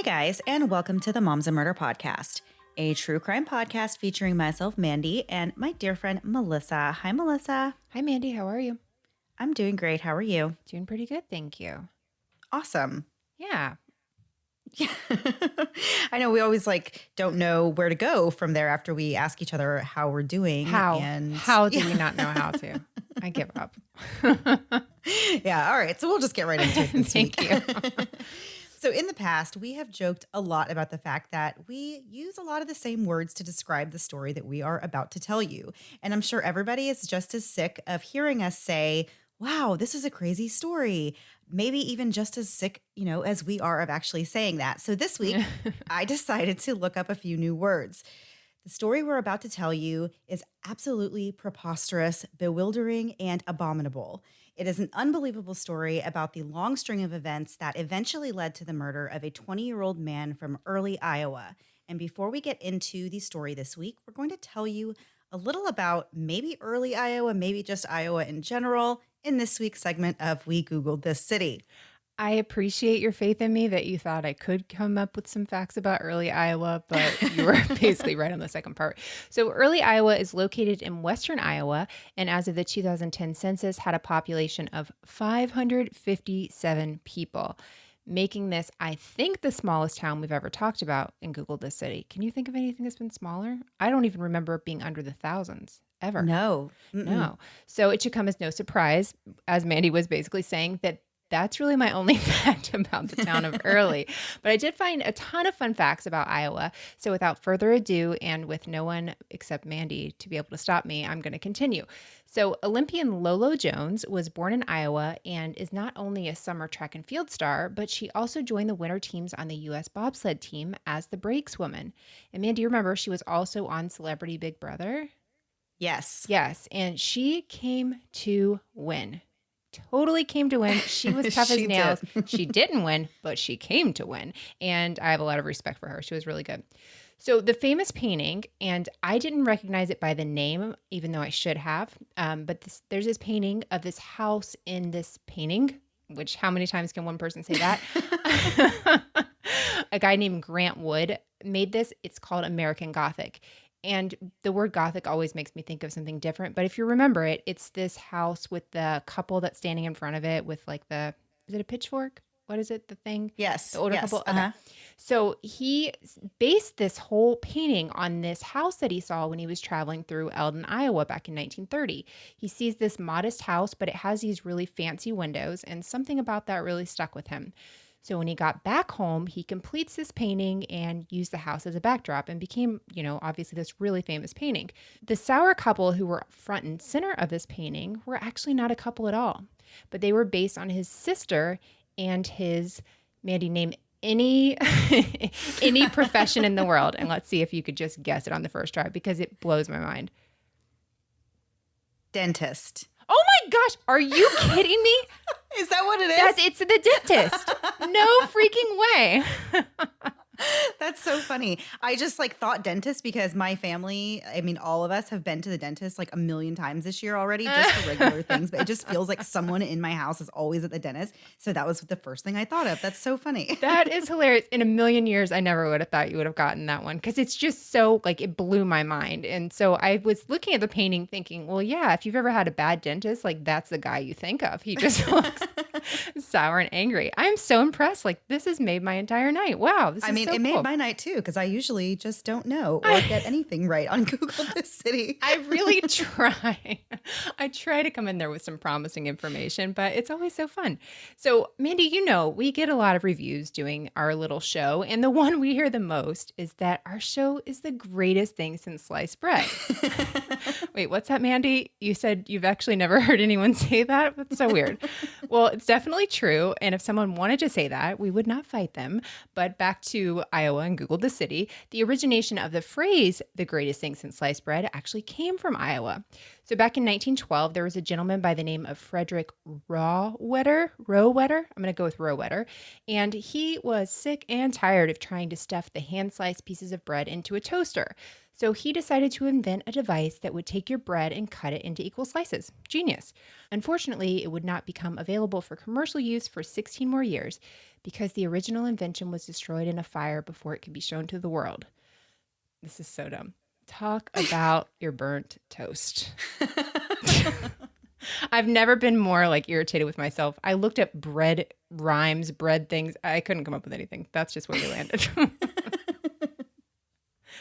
Hey guys, and welcome to the Moms and Murder Podcast, a true crime podcast featuring myself, Mandy, and my dear friend, Melissa. Hi, Melissa. Hi, Mandy. How are you? I'm doing great. How are you? Doing pretty good, thank you. Awesome. Yeah. Yeah. I know we always don't know where to go from there after we ask each other how we're doing. How do we not know how to? I give up. Yeah. All right. So we'll just get right into it this Thank week. you. So in the past, we have joked a lot about the fact that we use a lot of the same words to describe the story that we are about to tell you. And I'm sure everybody is just as sick of hearing us say, wow, this is a crazy story. Maybe even just as sick, as we are of actually saying that. So this week, I decided to look up a few new words. The story we're about to tell you is absolutely preposterous, bewildering, and abominable. It is an unbelievable story about the long string of events that eventually led to the murder of a 20-year-old man from early Iowa. And before we get into the story this week, we're going to tell you a little about maybe early Iowa, maybe just Iowa in general, in this week's segment of We Googled This City. I appreciate your faith in me that you thought I could come up with some facts about early Iowa, but you were basically right on the second part. So early Iowa is located in western Iowa, and as of the 2010 census, had a population of 557 people, making this, I think, the smallest town we've ever talked about in Google This City. Can you think of anything that's been smaller? I don't even remember it being under the thousands. Ever. No. No. So it should come as no surprise, as Mandy was basically saying, that that's really my only fact about the town of Early. But I did find a ton of fun facts about Iowa. So without further ado, and with no one except Mandy to be able to stop me, I'm going to continue. So Olympian Lolo Jones was born in Iowa and is not only a summer track and field star, but she also joined the winter teams on the U.S. bobsled team as the brakeswoman. And Mandy, you remember she was also on Celebrity Big Brother? Yes. Yes. And she came to win. Totally came to win. She was tough as nails. She didn't win, but she came to win. And I have a lot of respect for her. She was really good. So the famous painting, and I didn't recognize it by the name, even though I should have, but there's this painting of this house in this painting, which how many times can one person say that? A guy named Grant Wood made this. It's called American Gothic. And the word Gothic always makes me think of something different. But if you remember it, it's this house with the couple that's standing in front of it with is it a pitchfork? What is it? The thing? Yes. The older yes. couple? Okay. So he based this whole painting on this house that he saw when he was traveling through Eldon, Iowa back in 1930. He sees this modest house, but it has these really fancy windows, and something about that really stuck with him. So when he got back home, he completes this painting and used the house as a backdrop and became, obviously this really famous painting. The Sauer couple who were front and center of this painting were actually not a couple at all, but they were based on his sister and his, Mandy, name any any profession in the world. And let's see if you could just guess it on the first try because it blows my mind. Dentist. Oh my gosh, are you kidding me? Is that what it is? It's the dentist. No freaking way. That's so funny. I just thought dentist because my family, all of us have been to the dentist a million times this year already, just for regular things. But it just feels like someone in my house is always at the dentist. So that was the first thing I thought of. That's so funny. That is hilarious. In a million years, I never would have thought you would have gotten that one because it's just so it blew my mind. And so I was looking at the painting thinking, well, yeah, if you've ever had a bad dentist, that's the guy you think of. He just looks sour and angry. I'm so impressed. This has made my entire night. Wow. This is so it cool. made my night too, because I usually just don't know or get anything right on Google This City. I really try. I try to come in there with some promising information, but it's always so fun. So, Mandy, we get a lot of reviews doing our little show, and the one we hear the most is that our show is the greatest thing since sliced bread. Wait, what's that, Mandy? You said you've actually never heard anyone say that? That's so weird. Well, it's definitely true, and if someone wanted to say that, we would not fight them. But back to Iowa and Google the city, the origination of the phrase, the greatest thing since sliced bread, actually came from Iowa. So back in 1912, there was a gentleman by the name of Frederick Rowetter. I'm going to go with Rowetter. And he was sick and tired of trying to stuff the hand-sliced pieces of bread into a toaster. So he decided to invent a device that would take your bread and cut it into equal slices. Genius. Unfortunately, it would not become available for commercial use for 16 more years because the original invention was destroyed in a fire before it could be shown to the world. This is so dumb. Talk about your burnt toast. I've never been more like irritated with myself. I looked up bread rhymes, bread things. I couldn't come up with anything. That's just where we landed.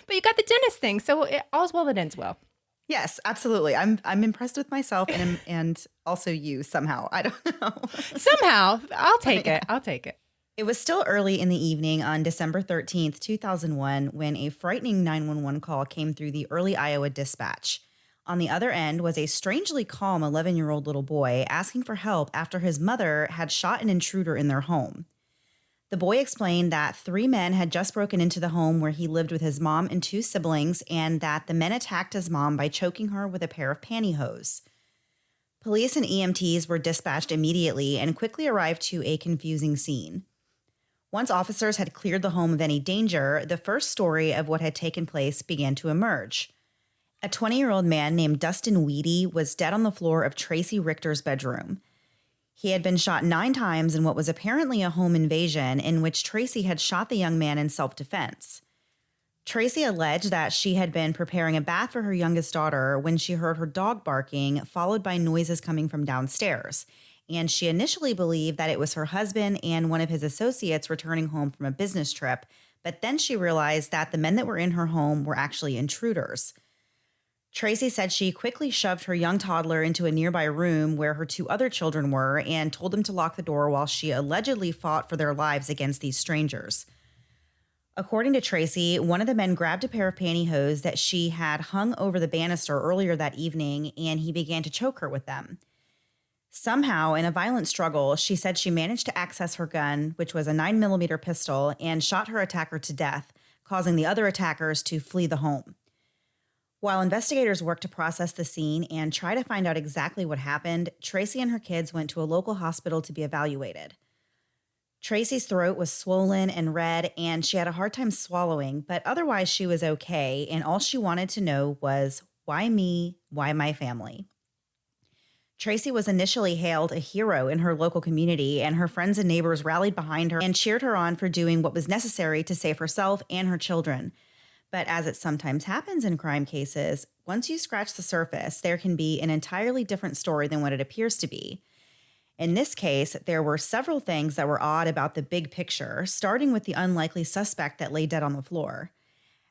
But you got the dentist thing, so all's well that ends well. Yes, absolutely. I'm impressed with myself and also you somehow. I don't know. Somehow, I'll take Yeah. it. I'll take it. It was still early in the evening on December 13th, 2001, when a frightening 911 call came through the early Iowa dispatch. On the other end was a strangely calm 11-year-old little boy asking for help after his mother had shot an intruder in their home. The boy explained that 3 men had just broken into the home where he lived with his mom and 2 siblings, and that the men attacked his mom by choking her with a pair of pantyhose. Police and EMTs were dispatched immediately and quickly arrived to a confusing scene. Once officers had cleared the home of any danger, the first story of what had taken place began to emerge. A 20-year-old man named Dustin Wehde was dead on the floor of Tracy Richter's bedroom. He had been shot 9 times in what was apparently a home invasion in which Tracy had shot the young man in self-defense. Tracy alleged that she had been preparing a bath for her youngest daughter when she heard her dog barking, followed by noises coming from downstairs. And she initially believed that it was her husband and one of his associates returning home from a business trip, but then she realized that the men that were in her home were actually intruders. Tracy said she quickly shoved her young toddler into a nearby room where her 2 other children were and told them to lock the door while she allegedly fought for their lives against these strangers. According to Tracy, one of the men grabbed a pair of pantyhose that she had hung over the banister earlier that evening, and he began to choke her with them. Somehow, in a violent struggle, she said she managed to access her gun, which was a 9mm pistol, and shot her attacker to death, causing the other attackers to flee the home. While investigators worked to process the scene and try to find out exactly what happened, Tracy and her kids went to a local hospital to be evaluated. Tracy's throat was swollen and red, and she had a hard time swallowing, but otherwise she was okay, and all she wanted to know was, why me? Why my family? Tracy was initially hailed a hero in her local community, and her friends and neighbors rallied behind her and cheered her on for doing what was necessary to save herself and her children. But as it sometimes happens in crime cases, once you scratch the surface, there can be an entirely different story than what it appears to be. In this case, there were several things that were odd about the big picture, starting with the unlikely suspect that lay dead on the floor.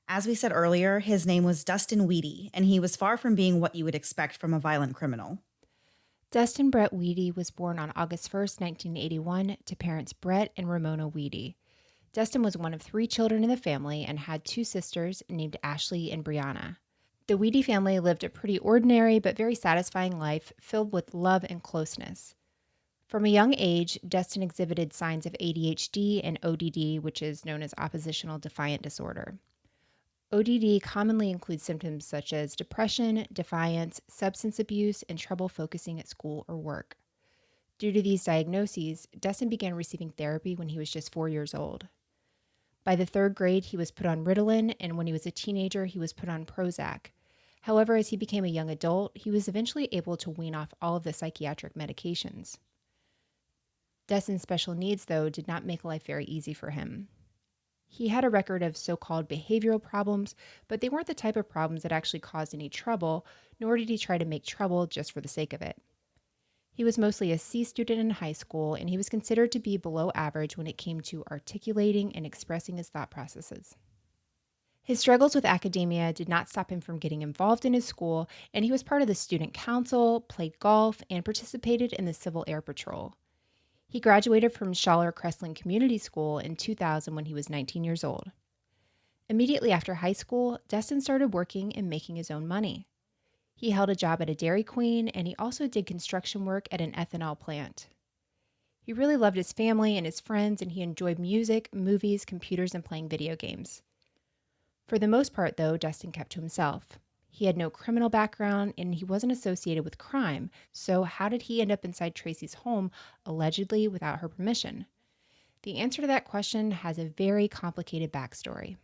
As we said earlier, his name was Dustin Wehde, and he was far from being what you would expect from a violent criminal. Dustin Brett Wehde was born on August 1st, 1981, to parents Brett and Ramona Wehde. Dustin was one of 3 children in the family and had 2 sisters named Ashley and Brianna. The Wehde family lived a pretty ordinary but very satisfying life filled with love and closeness. From a young age, Dustin exhibited signs of ADHD and ODD, which is known as oppositional defiant disorder. ODD commonly includes symptoms such as depression, defiance, substance abuse, and trouble focusing at school or work. Due to these diagnoses, Dustin began receiving therapy when he was just 4 years old. By the 3rd grade, he was put on Ritalin, and when he was a teenager, he was put on Prozac. However, as he became a young adult, he was eventually able to wean off all of the psychiatric medications. Dustin's special needs, though, did not make life very easy for him. He had a record of so-called behavioral problems, but they weren't the type of problems that actually caused any trouble, nor did he try to make trouble just for the sake of it. He was mostly a C student in high school, and he was considered to be below average when it came to articulating and expressing his thought processes. His struggles with academia did not stop him from getting involved in his school, and he was part of the student council, played golf, and participated in the Civil Air Patrol. He graduated from Schaller-Crestline Community School in 2000 when he was 19 years old. Immediately after high school, Dustin started working and making his own money. He held a job at a Dairy Queen, and he also did construction work at an ethanol plant. He really loved his family and his friends, and he enjoyed music, movies, computers, and playing video games. For the most part, though, Dustin kept to himself. He had no criminal background, and he wasn't associated with crime, so how did he end up inside Tracy's home, allegedly without her permission? The answer to that question has a very complicated backstory.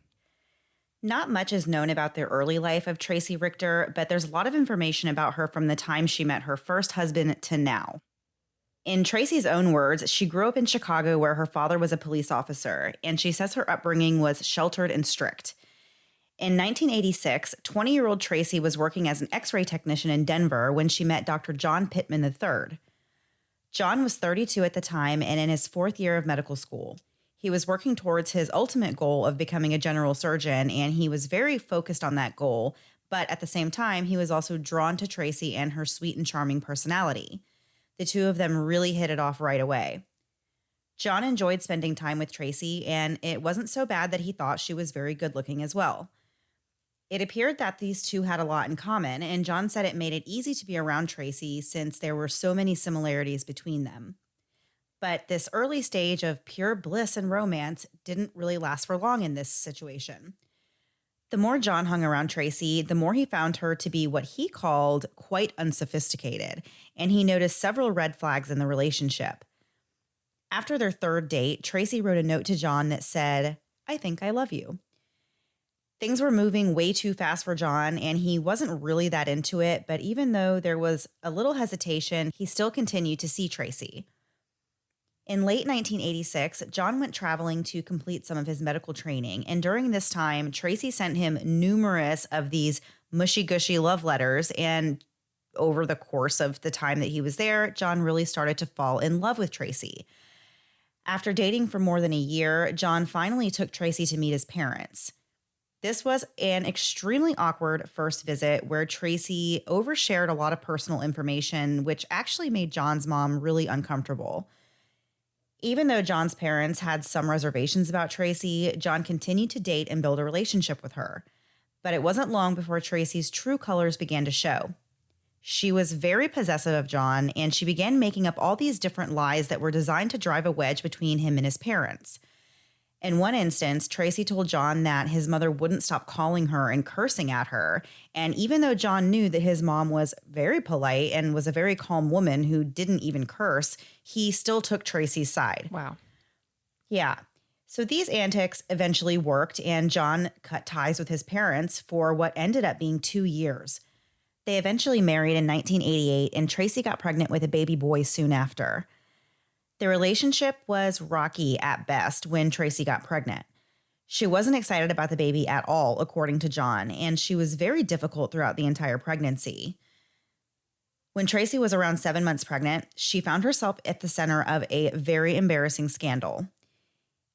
Not much is known about the early life of Tracy Richter, but there's a lot of information about her from the time she met her first husband to now. In Tracy's own words, she grew up in Chicago where her father was a police officer, and she says her upbringing was sheltered and strict. In 1986, 20-year-old Tracy was working as an x ray technician in Denver when she met Dr. John Pittman III. John was 32 at the time and in his fourth year of medical school. He was working towards his ultimate goal of becoming a general surgeon, and he was very focused on that goal. But at the same time, he was also drawn to Tracy and her sweet and charming personality. The two of them really hit it off right away. John enjoyed spending time with Tracy, and it wasn't so bad that he thought she was very good looking as well. It appeared that these two had a lot in common, and John said it made it easy to be around Tracy since there were so many similarities between them. But this early stage of pure bliss and romance didn't really last for long in this situation. The more John hung around Tracy, the more he found her to be what he called quite unsophisticated, and he noticed several red flags in the relationship. After their third date, Tracy wrote a note to John that said, "I think I love you." Things were moving way too fast for John, and he wasn't really that into it, but even though there was a little hesitation, he still continued to see Tracy. In late 1986, John went traveling to complete some of his medical training, and during this time, Tracy sent him numerous of these mushy-gushy love letters, and over the course of the time that he was there, John really started to fall in love with Tracy. After dating for more than a year, John finally took Tracy to meet his parents. This was an extremely awkward first visit where Tracy overshared a lot of personal information, which actually made John's mom really uncomfortable. Even though John's parents had some reservations about Tracy, John continued to date and build a relationship with her. But it wasn't long before Tracy's true colors began to show. She was very possessive of John, and she began making up all these different lies that were designed to drive a wedge between him and his parents. In one instance, Tracy told John that his mother wouldn't stop calling her and cursing at her. And even though John knew that his mom was very polite and was a very calm woman who didn't even curse, he still took Tracy's side. Wow. Yeah. So these antics eventually worked, and John cut ties with his parents for what ended up being 2 years. They eventually married in 1988, and Tracy got pregnant with a baby boy soon after. The relationship was rocky at best when Tracy got pregnant. She wasn't excited about the baby at all, according to John, and she was very difficult throughout the entire pregnancy. When Tracy was around 7 months pregnant, she found herself at the center of a very embarrassing scandal.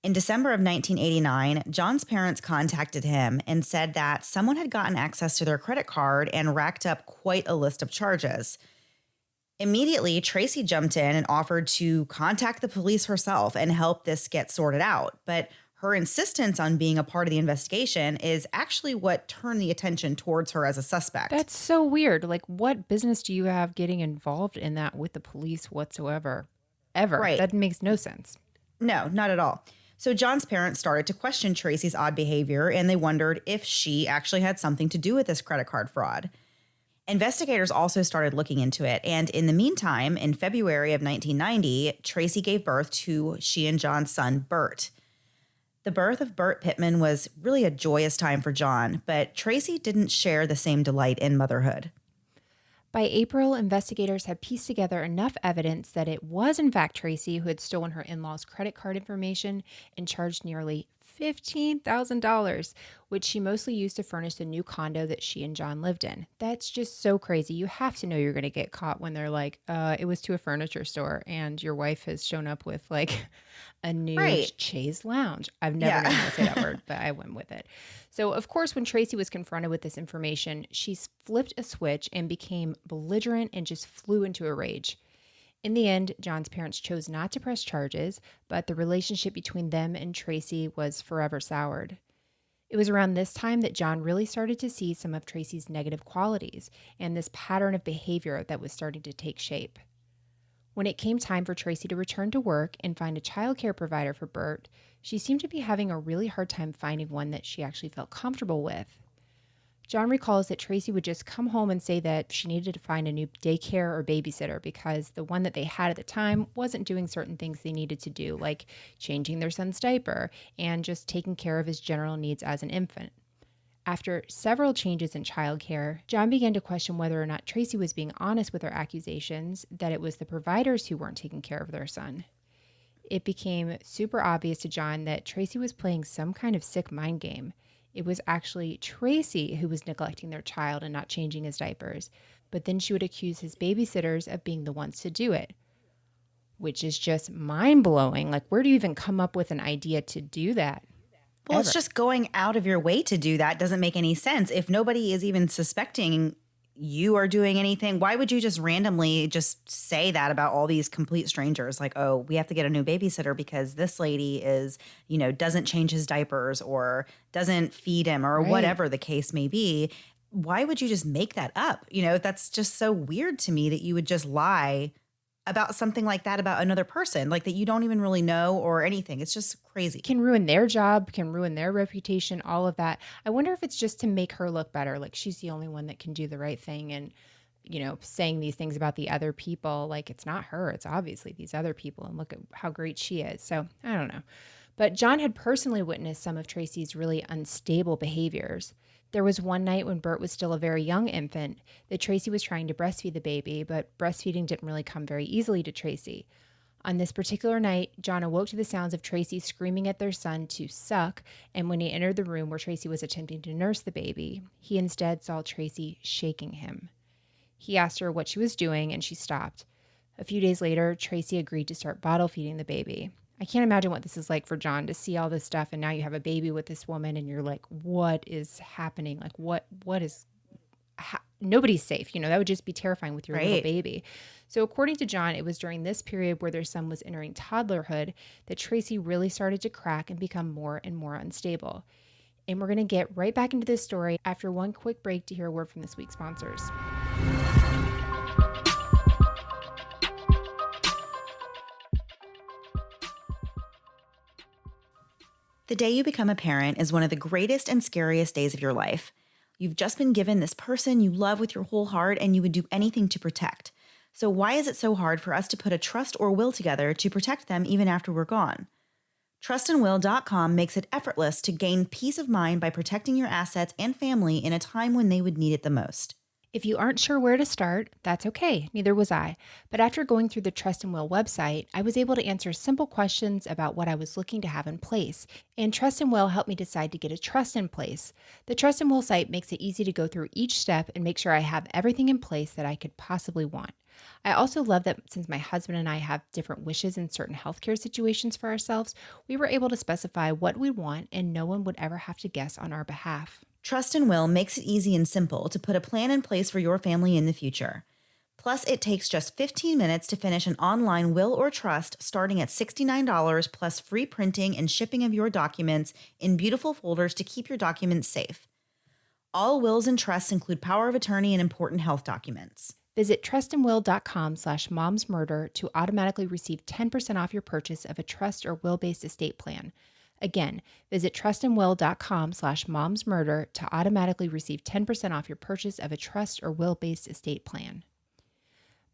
In December of 1989, John's parents contacted him and said that someone had gotten access to their credit card and racked up quite a list of charges. Immediately, Tracy jumped in and offered to contact the police herself and help this get sorted out. But her insistence on being a part of the investigation is actually what turned the attention towards her as a suspect. That's so weird. Like, what business do you have getting involved in that with the police whatsoever? Ever. Right. That makes no sense. No, not at all. So John's parents started to question Tracy's odd behavior, and they wondered if she actually had something to do with this credit card fraud. Investigators also started looking into it, and in the meantime, in February of 1990, Tracy gave birth to she and John's son, Bert. The birth of Bert Pittman was really a joyous time for John, but Tracy didn't share the same delight in motherhood. By April, investigators had pieced together enough evidence that it was, in fact, Tracy who had stolen her in law's credit card information and charged nearly $15,000, which she mostly used to furnish the new condo that she and John lived in. That's just so crazy. You have to know you're going to get caught when they're like, it was to a furniture store and your wife has shown up with like a new Right. chaise lounge. I've never known how to say that word, but I went with it. So, of course, when Tracy was confronted with this information, she flipped a switch and became belligerent and just flew into a rage. In the end, John's parents chose not to press charges, but the relationship between them and Tracy was forever soured. It was around this time that John really started to see some of Tracy's negative qualities and this pattern of behavior that was starting to take shape. When it came time for Tracy to return to work and find a childcare provider for Bert, she seemed to be having a really hard time finding one that she actually felt comfortable with. John recalls that Tracy would just come home and say that she needed to find a new daycare or babysitter because the one that they had at the time wasn't doing certain things they needed to do, like changing their son's diaper and just taking care of his general needs as an infant. After several changes in childcare, John began to question whether or not Tracy was being honest with her accusations that it was the providers who weren't taking care of their son. It became super obvious to John that Tracy was playing some kind of sick mind game. It was actually Tracy who was neglecting their child and not changing his diapers, but then she would accuse his babysitters of being the ones to do it, which is just mind blowing. Like, where do you even come up with an idea to do that? Well, it's Ever? just going out of your way to do that doesn't make any sense. If nobody is even suspecting you are doing anything, why would you just randomly just say that about all these complete strangers? Like, oh, we have to get a new babysitter because this lady is, doesn't change his diapers or doesn't feed him or Right. whatever the case may be. Why would you just make that up? That's just so weird to me that you would just lie about something like that about another person, like that you don't even really know or anything. It's just crazy. Can ruin their job, can ruin their reputation, all of that. I wonder if it's just to make her look better, like she's the only one that can do the right thing and, saying these things about the other people, like it's not her, it's obviously these other people and look at how great she is. So, I don't know. But John had personally witnessed some of Tracy's really unstable behaviors. There was one night when Bert was still a very young infant that Tracy was trying to breastfeed the baby, but breastfeeding didn't really come very easily to Tracy. On this particular night, John awoke to the sounds of Tracy screaming at their son to suck, and when he entered the room where Tracy was attempting to nurse the baby, he instead saw Tracy shaking him. He asked her what she was doing, and she stopped. A few days later, Tracy agreed to start bottle feeding the baby. I can't imagine what this is like for John to see all this stuff, and now you have a baby with this woman, and you're like, what is happening? Like, what is nobody's safe. That would just be terrifying with your little Right. baby. So, according to John, it was during this period where their son was entering toddlerhood that Tracy really started to crack and become more and more unstable. And we're going to get right back into this story after one quick break to hear a word from this week's sponsors. The day you become a parent is one of the greatest and scariest days of your life. You've just been given this person you love with your whole heart and you would do anything to protect. So why is it so hard for us to put a trust or will together to protect them even after we're gone? Trustandwill.com makes it effortless to gain peace of mind by protecting your assets and family in a time when they would need it the most. If you aren't sure where to start, that's okay. Neither was I. But after going through the Trust and Will website, I was able to answer simple questions about what I was looking to have in place. And Trust and Will helped me decide to get a trust in place. The Trust and Will site makes it easy to go through each step and make sure I have everything in place that I could possibly want. I also love that since my husband and I have different wishes in certain healthcare situations for ourselves, we were able to specify what we want and no one would ever have to guess on our behalf. Trust and Will makes it easy and simple to put a plan in place for your family in the future. Plus, it takes just 15 minutes to finish an online will or trust starting at $69 plus free printing and shipping of your documents in beautiful folders to keep your documents safe. All wills and trusts include power of attorney and important health documents. Visit trustandwill.com/momsmurder to automatically receive 10% off your purchase of a trust or will-based estate plan. Again, visit trustandwill.com/momsmurder to automatically receive 10% off your purchase of a trust or will-based estate plan.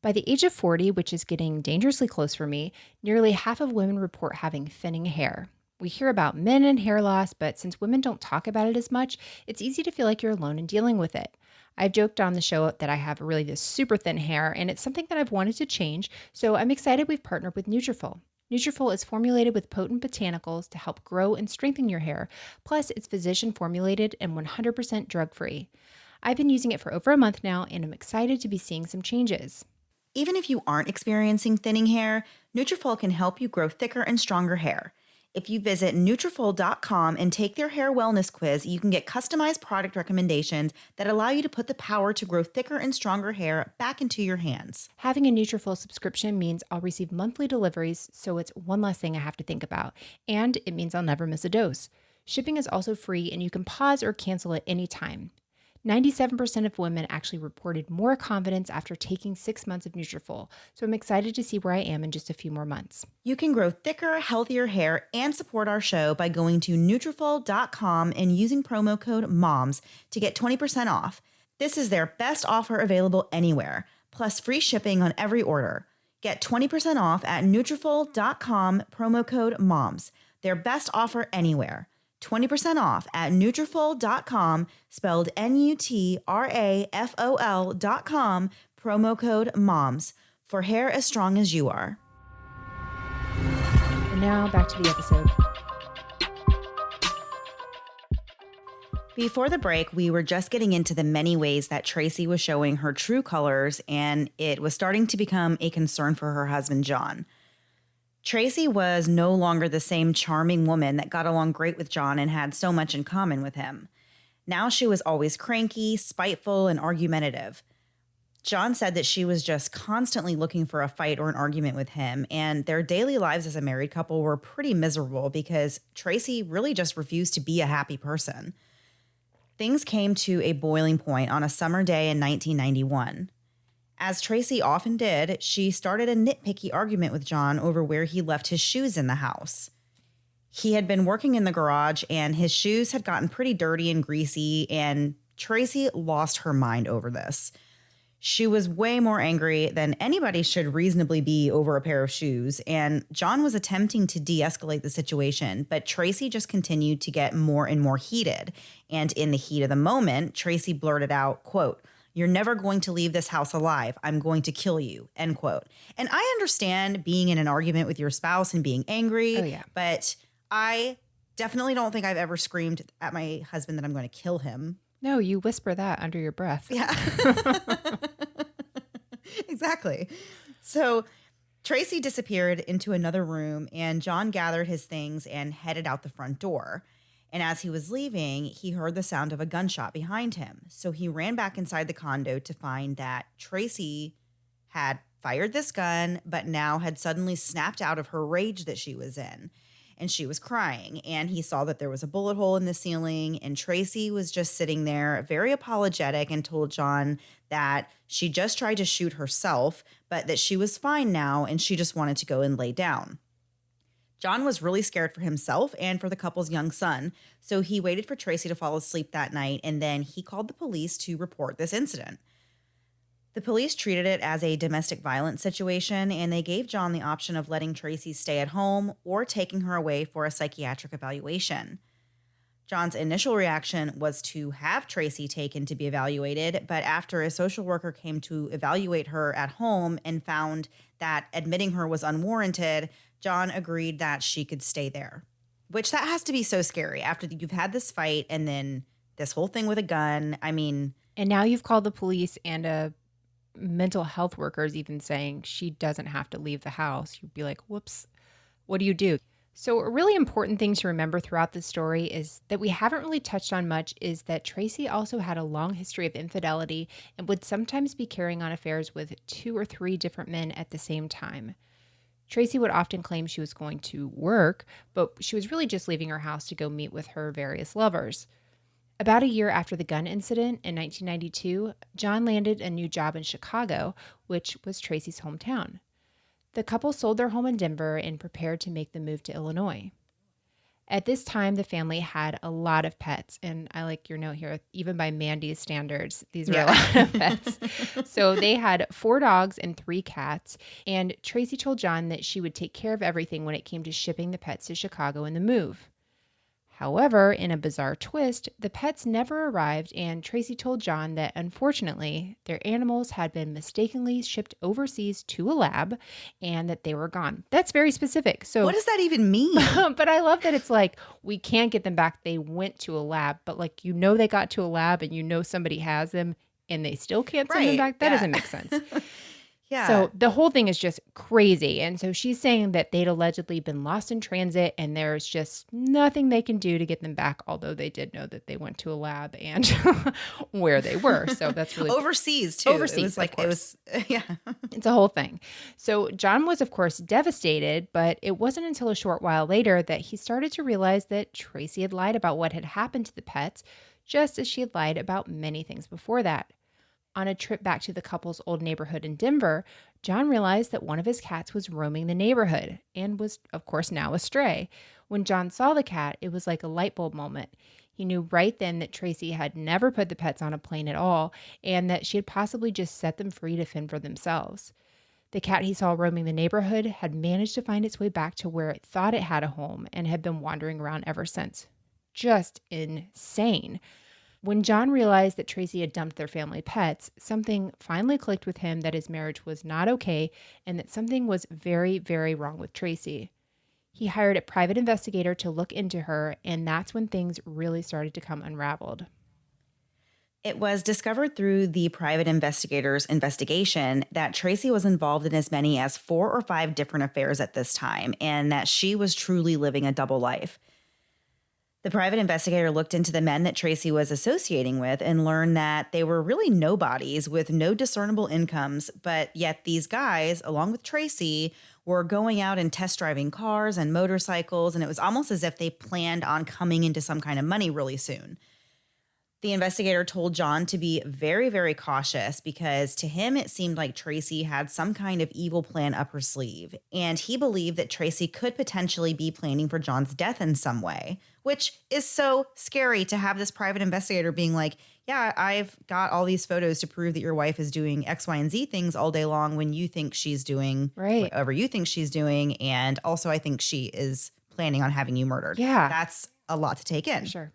By the age of 40, which is getting dangerously close for me, nearly half of women report having thinning hair. We hear about men and hair loss, but since women don't talk about it as much, it's easy to feel like you're alone in dealing with it. I've joked on the show that I have really this super thin hair, and it's something that I've wanted to change, so I'm excited we've partnered with Nutrafol. Nutrafol is formulated with potent botanicals to help grow and strengthen your hair, plus it's physician formulated and 100% drug-free. I've been using it for over a month now, and I'm excited to be seeing some changes. Even if you aren't experiencing thinning hair, Nutrafol can help you grow thicker and stronger hair. If you visit Nutrafol.com and take their hair wellness quiz, you can get customized product recommendations that allow you to put the power to grow thicker and stronger hair back into your hands. Having a Nutrafol subscription means I'll receive monthly deliveries, so it's one less thing I have to think about, and it means I'll never miss a dose. Shipping is also free, and you can pause or cancel at any time. 97% of women actually reported more confidence after taking 6 months of Nutrafol, so I'm excited to see where I am in just a few more months. You can grow thicker, healthier hair and support our show by going to Nutrafol.com and using promo code MOMS to get 20% off. This is their best offer available anywhere, plus free shipping on every order. Get 20% off at Nutrafol.com, promo code MOMS, their best offer anywhere. 20% off at Nutrafol.com, spelled Nutrafol.com, promo code MOMS, for hair as strong as you are. And now back to the episode. Before the break, we were just getting into the many ways that Tracy was showing her true colors, and it was starting to become a concern for her husband, John. Tracy was no longer the same charming woman that got along great with John and had so much in common with him. Now she was always cranky, spiteful, and argumentative. John said that she was just constantly looking for a fight or an argument with him, and their daily lives as a married couple were pretty miserable because Tracy really just refused to be a happy person. Things came to a boiling point on a summer day in 1991. As Tracy often did, she started a nitpicky argument with John over where he left his shoes in the house. He had been working in the garage and his shoes had gotten pretty dirty and greasy, and Tracy lost her mind over this. She was way more angry than anybody should reasonably be over a pair of shoes, and John was attempting to de-escalate the situation, but Tracy just continued to get more and more heated. And in the heat of the moment, Tracy blurted out, quote, "You're never going to leave this house alive. I'm going to kill you," end quote. And I understand being in an argument with your spouse and being angry, Oh, yeah. but I definitely don't think I've ever screamed at my husband that I'm going to kill him. No, you whisper that under your breath. Yeah. Exactly. So Tracy disappeared into another room, and John gathered his things and headed out the front door. And as he was leaving, he heard the sound of a gunshot behind him. So he ran back inside the condo to find that Tracy had fired this gun, but now had suddenly snapped out of her rage that she was in. And she was crying, and he saw that there was a bullet hole in the ceiling, and Tracy was just sitting there very apologetic and told John that she just tried to shoot herself, but that she was fine now and she just wanted to go and lay down. John was really scared for himself and for the couple's young son, so he waited for Tracy to fall asleep that night, and then he called the police to report this incident. The police treated it as a domestic violence situation, and they gave John the option of letting Tracy stay at home or taking her away for a psychiatric evaluation. John's initial reaction was to have Tracy taken to be evaluated, but after a social worker came to evaluate her at home and found that admitting her was unwarranted, John agreed that she could stay there. Which that has to be so scary after you've had this fight and then this whole thing with a gun. I mean, And now you've called the police and a mental health worker is even saying she doesn't have to leave the house. You'd be like, whoops, what do you do? So a really important thing to remember throughout the story is that we haven't really touched on much is that Tracy also had a long history of infidelity and would sometimes be carrying on affairs with 2 or 3 different men at the same time. Tracy would often claim she was going to work, but she was really just leaving her house to go meet with her various lovers. About a year after the gun incident in 1992, John landed a new job in Chicago, which was Tracy's hometown. The couple sold their home in Denver and prepared to make the move to Illinois. At this time, the family had a lot of pets, and I like your note here, even by Mandy's standards, these were a lot of pets. So they had 4 dogs and 3 cats, and Tracy told John that she would take care of everything when it came to shipping the pets to Chicago in the move. However, in a bizarre twist, the pets never arrived, and Tracy told John that unfortunately, their animals had been mistakenly shipped overseas to a lab and that they were gone. That's very specific. So what does that even mean? But I love that it's like, we can't get them back. They went to a lab, but like, they got to a lab and somebody has them and they still can't send them back. That doesn't make sense. Yeah. So the whole thing is just crazy. And so she's saying that they'd allegedly been lost in transit and there's just nothing they can do to get them back, although they did know that they went to a lab and where they were. So that's really overseas too. Overseas, yeah. It's a whole thing. So John was, of course, devastated, but it wasn't until a short while later that he started to realize that Tracy had lied about what had happened to the pets, just as she had lied about many things before that. On a trip back to the couple's old neighborhood in Denver, John realized that one of his cats was roaming the neighborhood and was, of course, now a stray. When John saw the cat, it was like a light bulb moment. He knew right then that Tracy had never put the pets on a plane at all and that she had possibly just set them free to fend for themselves. The cat he saw roaming the neighborhood had managed to find its way back to where it thought it had a home and had been wandering around ever since. just insane. When John realized that Tracy had dumped their family pets, something finally clicked with him that his marriage was not okay and that something was very, very wrong with Tracy. He hired a private investigator to look into her, and that's when things really started to come unraveled. It was discovered through the private investigator's investigation that Tracy was involved in as many as 4 or 5 different affairs at this time, and that she was truly living a double life. The private investigator looked into the men that Tracy was associating with and learned that they were really nobodies with no discernible incomes, but yet these guys, along with Tracy, were going out and test driving cars and motorcycles, and it was almost as if they planned on coming into some kind of money really soon. The investigator told John to be very, very cautious because to him it seemed like Tracy had some kind of evil plan up her sleeve. And he believed that Tracy could potentially be planning for John's death in some way, which is so scary to have this private investigator being like, yeah, I've got all these photos to prove that your wife is doing X, Y, and Z things all day long when you think she's doing Right. whatever you think she's doing. And also, I think she is planning on having you murdered. Yeah, That's a lot to take for in. sure.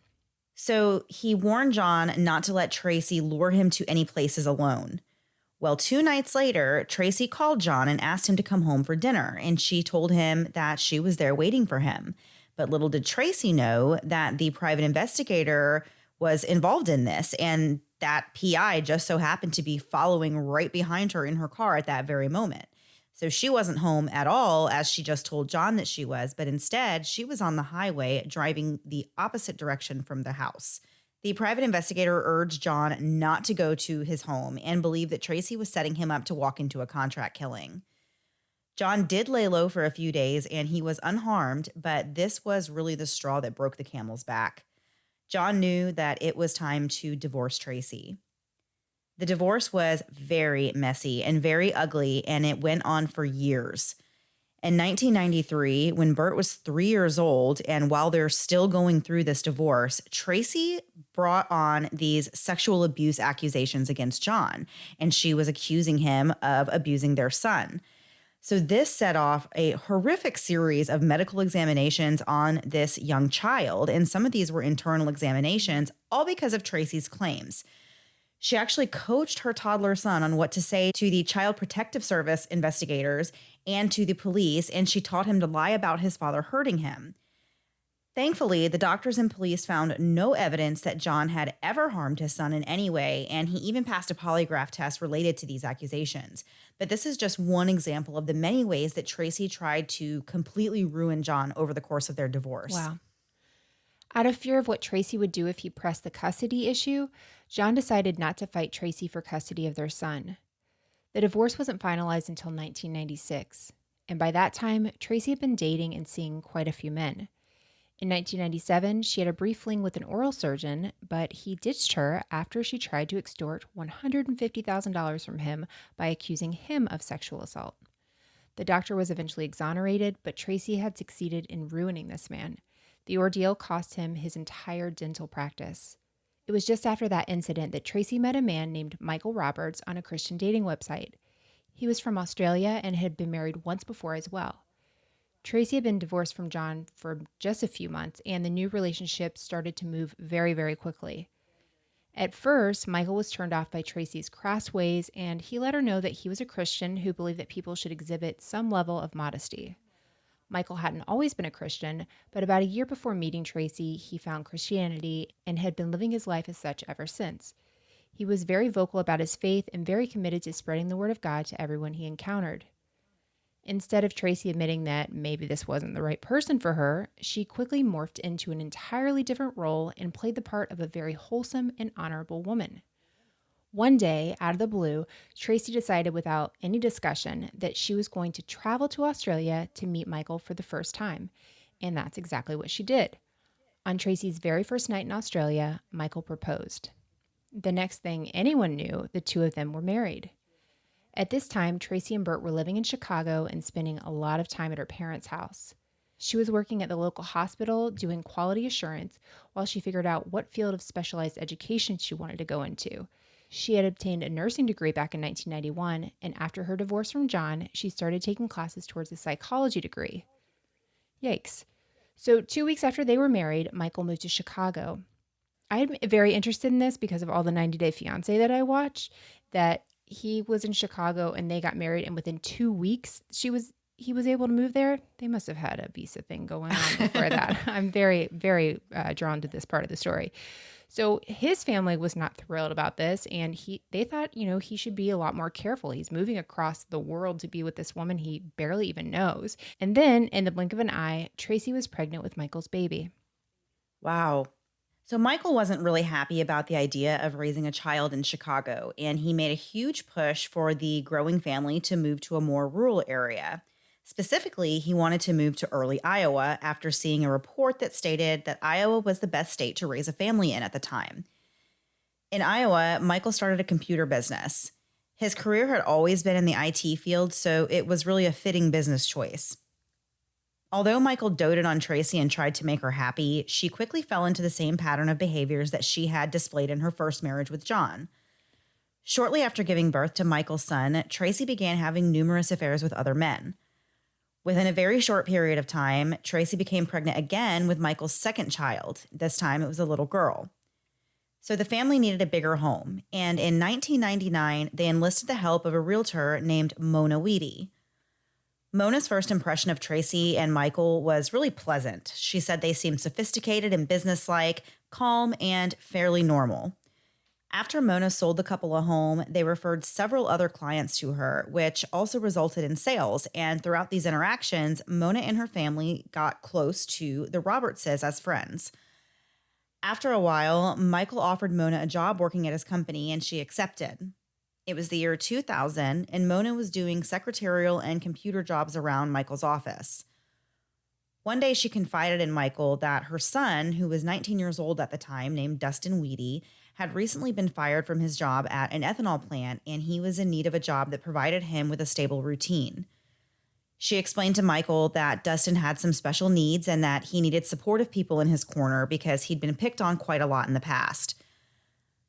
So he warned John not to let Tracy lure him to any places alone. Well, 2 nights later, Tracy called John and asked him to come home for dinner, and she told him that she was there waiting for him. But little did Tracy know that the private investigator was involved in this, and that PI just so happened to be following right behind her in her car at that very moment. So she wasn't home at all, as she just told John that she was, but instead she was on the highway driving the opposite direction from the house. The private investigator urged John not to go to his home and believed that Tracy was setting him up to walk into a contract killing. John did lay low for a few days and he was unharmed, but this was really the straw that broke the camel's back. John knew that it was time to divorce Tracy. The divorce was very messy and very ugly, and it went on for years. In 1993, when Bert was 3 years old, and while they're still going through this divorce, Tracy brought on these sexual abuse accusations against John, and she was accusing him of abusing their son. So this set off a horrific series of medical examinations on this young child, and some of these were internal examinations, all because of Tracy's claims. She actually coached her toddler son on what to say to the Child Protective Service investigators and to the police, and she taught him to lie about his father hurting him. Thankfully, the doctors and police found no evidence that John had ever harmed his son in any way, and he even passed a polygraph test related to these accusations. But this is just one example of the many ways that Tracy tried to completely ruin John over the course of their divorce. Wow. Out of fear of what Tracy would do if he pressed the custody issue, John decided not to fight Tracy for custody of their son. The divorce wasn't finalized until 1996, and by that time, Tracy had been dating and seeing quite a few men. In 1997, she had a brief fling with an oral surgeon, but he ditched her after she tried to extort $150,000 from him by accusing him of sexual assault. The doctor was eventually exonerated, but Tracy had succeeded in ruining this man. The ordeal cost him his entire dental practice. It was just after that incident that Tracy met a man named Michael Roberts on a Christian dating website. He was from Australia and had been married once before as well. Tracy had been divorced from John for just a few months, and the new relationship started to move very, very quickly. At first, Michael was turned off by Tracy's crass ways, and he let her know that he was a Christian who believed that people should exhibit some level of modesty. Michael hadn't always been a Christian, but about a year before meeting Tracy, he found Christianity and had been living his life as such ever since. He was very vocal about his faith and very committed to spreading the word of God to everyone he encountered. Instead of Tracy admitting that maybe this wasn't the right person for her, she quickly morphed into an entirely different role and played the part of a very wholesome and honorable woman. One day, out of the blue, Tracy decided without any discussion that she was going to travel to Australia to meet Michael for the first time, and that's exactly what she did. On Tracy's very first night in Australia, Michael proposed. The next thing anyone knew, the two of them were married. At this time, Tracy and Bert were living in Chicago and spending a lot of time at her parents' house. She was working at the local hospital doing quality assurance while she figured out what field of specialized education she wanted to go into. She had obtained a nursing degree back in 1991, and after her divorce from John, she started taking classes towards a psychology degree. Yikes. So, 2 weeks after they were married, Michael moved to Chicago. I'm very interested in this because of all the 90 Day Fiance that I watch, that he was in Chicago and they got married, and within 2 weeks he was able to move there. They must have had a visa thing going on before that. I'm very, very drawn to this part of the story. So his family was not thrilled about this, and they thought, he should be a lot more careful. He's moving across the world to be with this woman he barely even knows. And then, in the blink of an eye, Tracy was pregnant with Michael's baby. Wow. So Michael wasn't really happy about the idea of raising a child in Chicago, and he made a huge push for the growing family to move to a more rural area. Specifically, he wanted to move to early Iowa after seeing a report that stated that Iowa was the best state to raise a family in at the time. In Iowa, Michael started a computer business. His career had always been in the IT field, so it was really a fitting business choice. Although Michael doted on Tracy and tried to make her happy, she quickly fell into the same pattern of behaviors that she had displayed in her first marriage with John. Shortly after giving birth to Michael's son, Tracy began having numerous affairs with other men. Within a very short period of time, Tracy became pregnant again with Michael's second child. This time it was a little girl. So the family needed a bigger home, and in 1999, they enlisted the help of a realtor named Mona Wehde. Mona's first impression of Tracy and Michael was really pleasant. She said they seemed sophisticated and businesslike, calm, and fairly normal. After Mona sold the couple a home, they referred several other clients to her, which also resulted in sales. And throughout these interactions, Mona and her family got close to the Robertses as friends. After a while, Michael offered Mona a job working at his company, and she accepted. It was the year 2000, and Mona was doing secretarial and computer jobs around Michael's office. One day, she confided in Michael that her son, who was 19 years old at the time, named Dustin Wehde, had recently been fired from his job at an ethanol plant, and he was in need of a job that provided him with a stable routine. She explained to Michael that Dustin had some special needs and that he needed supportive people in his corner because he'd been picked on quite a lot in the past.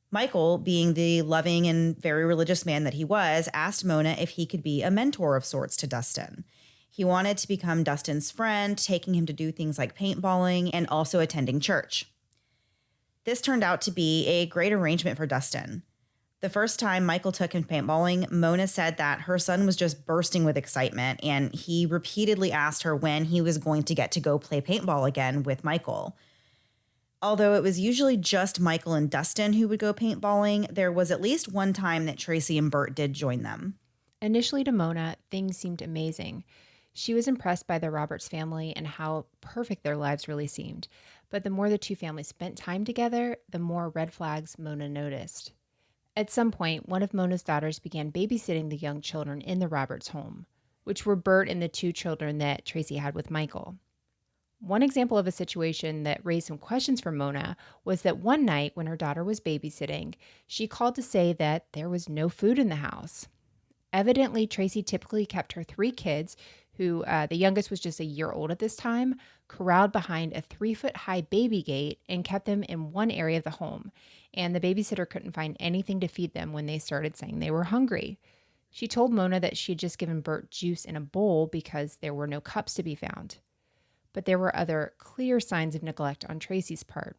Michael, being the loving and very religious man that he was, asked Mona if he could be a mentor of sorts to Dustin. He wanted to become Dustin's friend, taking him to do things like paintballing and also attending church. This turned out to be a great arrangement for Dustin. The first time Michael took him paintballing, Mona said that her son was just bursting with excitement, and he repeatedly asked her when he was going to get to go play paintball again with Michael. Although it was usually just Michael and Dustin who would go paintballing, there was at least one time that Tracy and Bert did join them. Initially, to Mona, things seemed amazing. She was impressed by the Roberts family and how perfect their lives really seemed. But the more the two families spent time together, the more red flags Mona noticed. At some point, one of Mona's daughters began babysitting the young children in the Roberts home, which were Bert and the two children that Tracy had with Michael. One example of a situation that raised some questions for Mona was that one night when her daughter was babysitting, she called to say that there was no food in the house. Evidently, Tracy typically kept her three kids, who the youngest was just a year old at this time, corralled behind a 3-foot-high baby gate and kept them in one area of the home. And the babysitter couldn't find anything to feed them when they started saying they were hungry. She told Mona that she had just given Bert juice in a bowl because there were no cups to be found. But there were other clear signs of neglect on Tracy's part.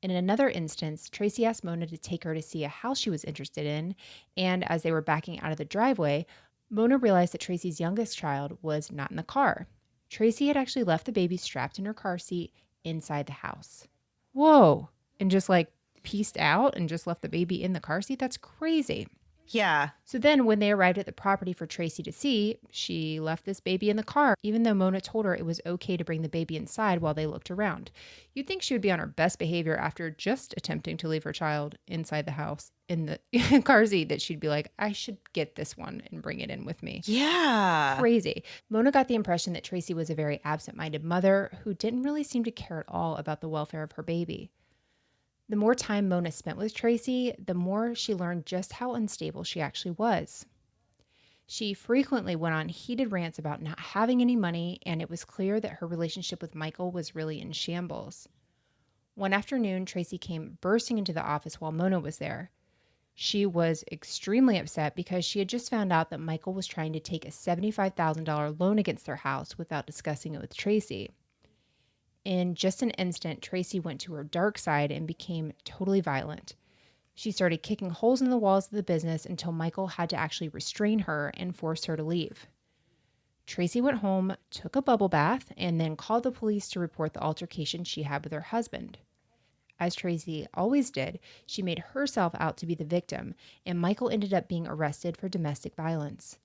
In another instance, Tracy asked Mona to take her to see a house she was interested in, and as they were backing out of the driveway, Mona realized that Tracy's youngest child was not in the car. Tracy had actually left the baby strapped in her car seat inside the house. Whoa! And just pieced out and just left the baby in the car seat? That's crazy. Yeah. So then when they arrived at the property for Tracy to see, she left this baby in the car, even though Mona told her it was okay to bring the baby inside while they looked around. You'd think she would be on her best behavior after just attempting to leave her child inside the house in the car seat, that she'd be like, I should get this one and bring it in with me. Yeah. Crazy. Mona got the impression that Tracy was a very absent-minded mother who didn't really seem to care at all about the welfare of her baby. The more time Mona spent with Tracy, the more she learned just how unstable she actually was. She frequently went on heated rants about not having any money, and it was clear that her relationship with Michael was really in shambles. One afternoon, Tracy came bursting into the office while Mona was there. She was extremely upset because she had just found out that Michael was trying to take a $75,000 loan against their house without discussing it with Tracy. In just an instant, Tracy went to her dark side and became totally violent. She started kicking holes in the walls of the business until Michael had to actually restrain her and force her to leave. Tracy went home, took a bubble bath, and then called the police to report the altercation she had with her husband. As Tracy always did, she made herself out to be the victim, and Michael ended up being arrested for domestic violence.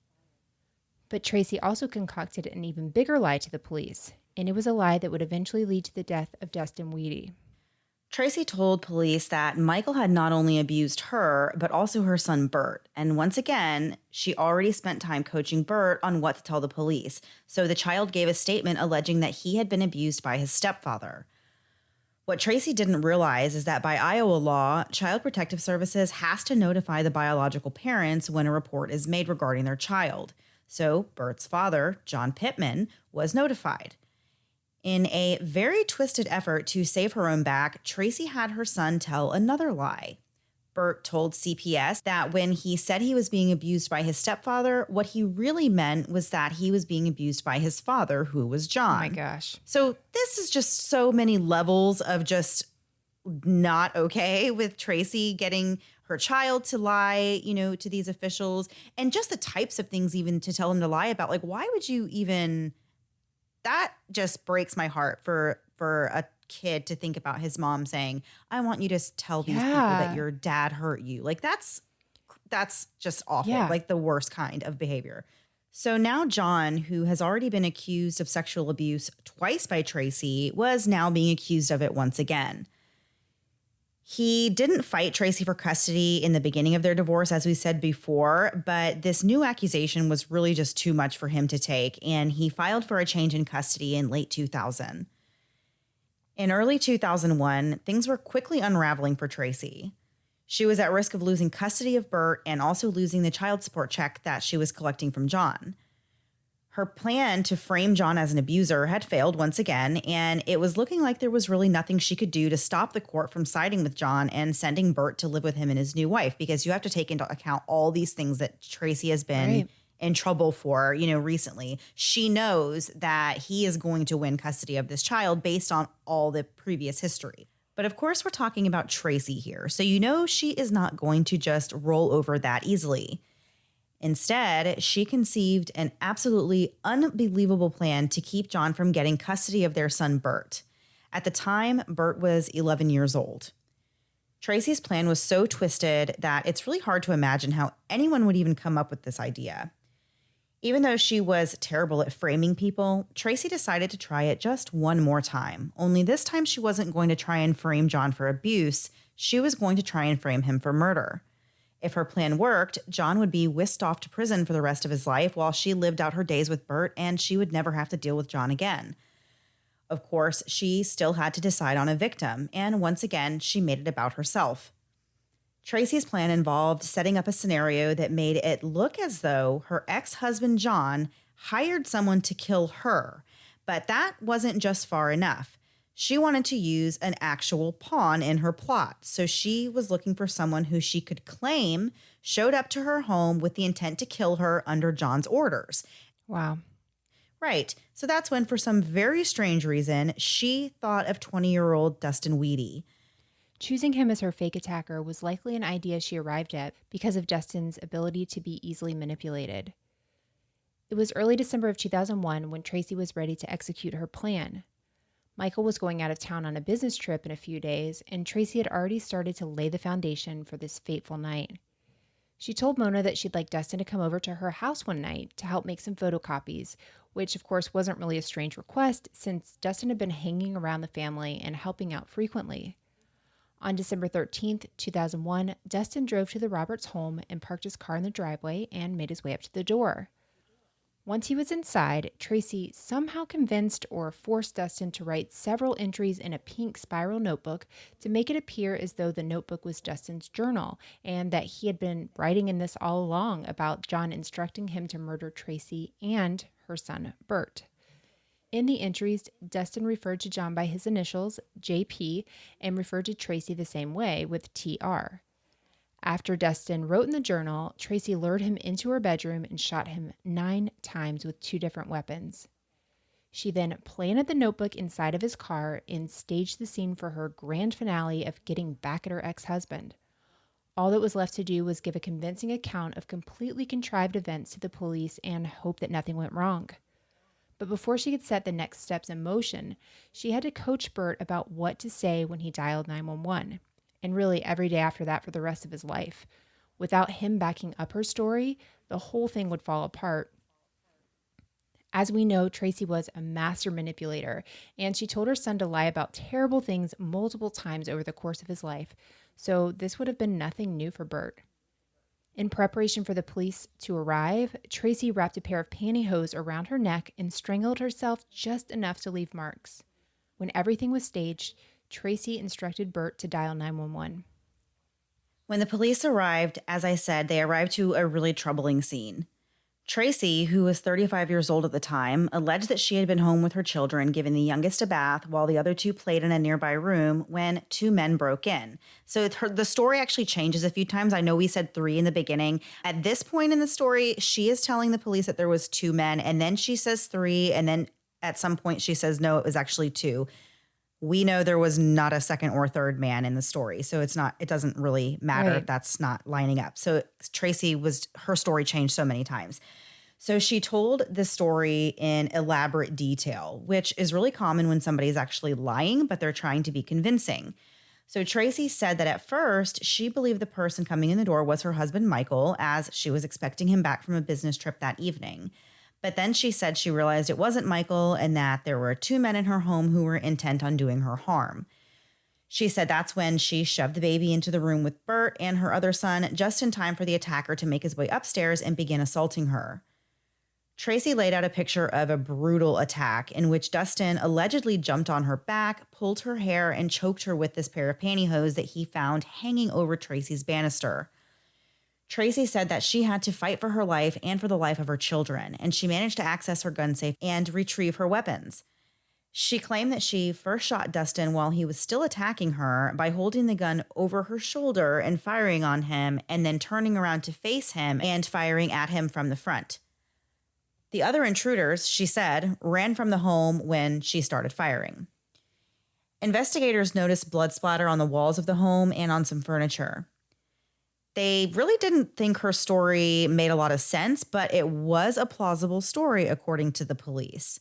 But Tracy also concocted an even bigger lie to the police, and it was a lie that would eventually lead to the death of Dustin Wehde. Tracy told police that Michael had not only abused her, but also her son Bert. And once again, she already spent time coaching Bert on what to tell the police. So the child gave a statement alleging that he had been abused by his stepfather. What Tracy didn't realize is that by Iowa law, Child Protective Services has to notify the biological parents when a report is made regarding their child. So Bert's father, John Pittman, was notified. In a very twisted effort to save her own back, Tracy had her son tell another lie. Bert told CPS that when he said he was being abused by his stepfather, what he really meant was that he was being abused by his father, who was Oh my John. gosh. So this is just so many levels of just not okay with Tracy getting her child to lie, to these officials, and just the types of things even to tell him to lie about. Like, why would you even? That just breaks my heart for a kid to think about his mom saying, "I want you to tell these people that Yeah. your dad hurt you." Like that's just awful. Yeah. Like the worst kind of behavior. So now John, who has already been accused of sexual abuse twice by Tracy, was now being accused of it once again. He didn't fight Tracy for custody in the beginning of their divorce, as we said before, but this new accusation was really just too much for him to take, and he filed for a change in custody in late 2000. In early 2001, things were quickly unraveling for Tracy. She was at risk of losing custody of Bert and also losing the child support check that she was collecting from John. Her plan to frame John as an abuser had failed once again, and it was looking like there was really nothing she could do to stop the court from siding with John and sending Bert to live with him and his new wife, because you have to take into account all these things that Tracy has been Right. in trouble for, recently. She knows that he is going to win custody of this child based on all the previous history. But of course, we're talking about Tracy here, so she is not going to just roll over that easily. Instead, she conceived an absolutely unbelievable plan to keep John from getting custody of their son, Bert. At the time, Bert was 11 years old. Tracy's plan was so twisted that it's really hard to imagine how anyone would even come up with this idea. Even though she was terrible at framing people, Tracy decided to try it just one more time. Only this time she wasn't going to try and frame John for abuse. She was going to try and frame him for murder. If her plan worked, John would be whisked off to prison for the rest of his life while she lived out her days with Bert, and she would never have to deal with John again. Of course, she still had to decide on a victim, and once again, she made it about herself. Tracy's plan involved setting up a scenario that made it look as though her ex-husband John hired someone to kill her, but that wasn't just far enough. She wanted to use an actual pawn in her plot, so she was looking for someone who she could claim showed up to her home with the intent to kill her under John's orders. Wow. Right, so that's when, for some very strange reason, she thought of 20-year-old Dustin Wehde. Choosing him as her fake attacker was likely an idea she arrived at because of Dustin's ability to be easily manipulated. It was early December of 2001 when Tracy was ready to execute her plan. Michael was going out of town on a business trip in a few days, and Tracy had already started to lay the foundation for this fateful night. She told Mona that she'd like Dustin to come over to her house one night to help make some photocopies, which of course wasn't really a strange request since Dustin had been hanging around the family and helping out frequently. On December 13th, 2001, Dustin drove to the Roberts home and parked his car in the driveway and made his way up to the door. Once he was inside, Tracy somehow convinced or forced Dustin to write several entries in a pink spiral notebook to make it appear as though the notebook was Dustin's journal and that he had been writing in this all along about John instructing him to murder Tracy and her son, Bert. In the entries, Dustin referred to John by his initials, JP, and referred to Tracy the same way with TR. After Dustin wrote in the journal, Tracy lured him into her bedroom and shot him 9 times with 2 different weapons. She then planted the notebook inside of his car and staged the scene for her grand finale of getting back at her ex-husband. All that was left to do was give a convincing account of completely contrived events to the police and hope that nothing went wrong. But before she could set the next steps in motion, she had to coach Bert about what to say when he dialed 911, and really every day after that for the rest of his life. Without him backing up her story, the whole thing would fall apart. As we know, Tracy was a master manipulator, and she told her son to lie about terrible things multiple times over the course of his life, so this would have been nothing new for Bert. In preparation for the police to arrive, Tracy wrapped a pair of pantyhose around her neck and strangled herself just enough to leave marks. When everything was staged, Tracy instructed Bert to dial 911. When the police arrived, as I said, they arrived to a really troubling scene. Tracy, who was 35 years old at the time, alleged that she had been home with her children, giving the youngest a bath while the other two played in a nearby room when two men broke in. So the story actually changes a few times. I know we said 3 in the beginning. At this point in the story, she is telling the police that there was 2 men, and then she says 3, and then at some point she says, no, it was actually 2. We know there was not a second or third man in the story. So it doesn't really matter if that's not lining up. So her story changed so many times. So she told this story in elaborate detail, which is really common when somebody's actually lying, but they're trying to be convincing. So Tracy said that at first she believed the person coming in the door was her husband, Michael, as she was expecting him back from a business trip that evening. But then she said she realized it wasn't Michael and that there were 2 men in her home who were intent on doing her harm. She said that's when she shoved the baby into the room with Bert and her other son just in time for the attacker to make his way upstairs and begin assaulting her. Tracy laid out a picture of a brutal attack in which Dustin allegedly jumped on her back, pulled her hair, and choked her with this pair of pantyhose that he found hanging over Tracy's banister. Tracy said that she had to fight for her life and for the life of her children, and she managed to access her gun safe and retrieve her weapons. She claimed that she first shot Dustin while he was still attacking her by holding the gun over her shoulder and firing on him, and then turning around to face him and firing at him from the front. The other intruders, she said, ran from the home when she started firing. Investigators noticed blood splatter on the walls of the home and on some furniture. They really didn't think her story made a lot of sense, but it was a plausible story according to the police.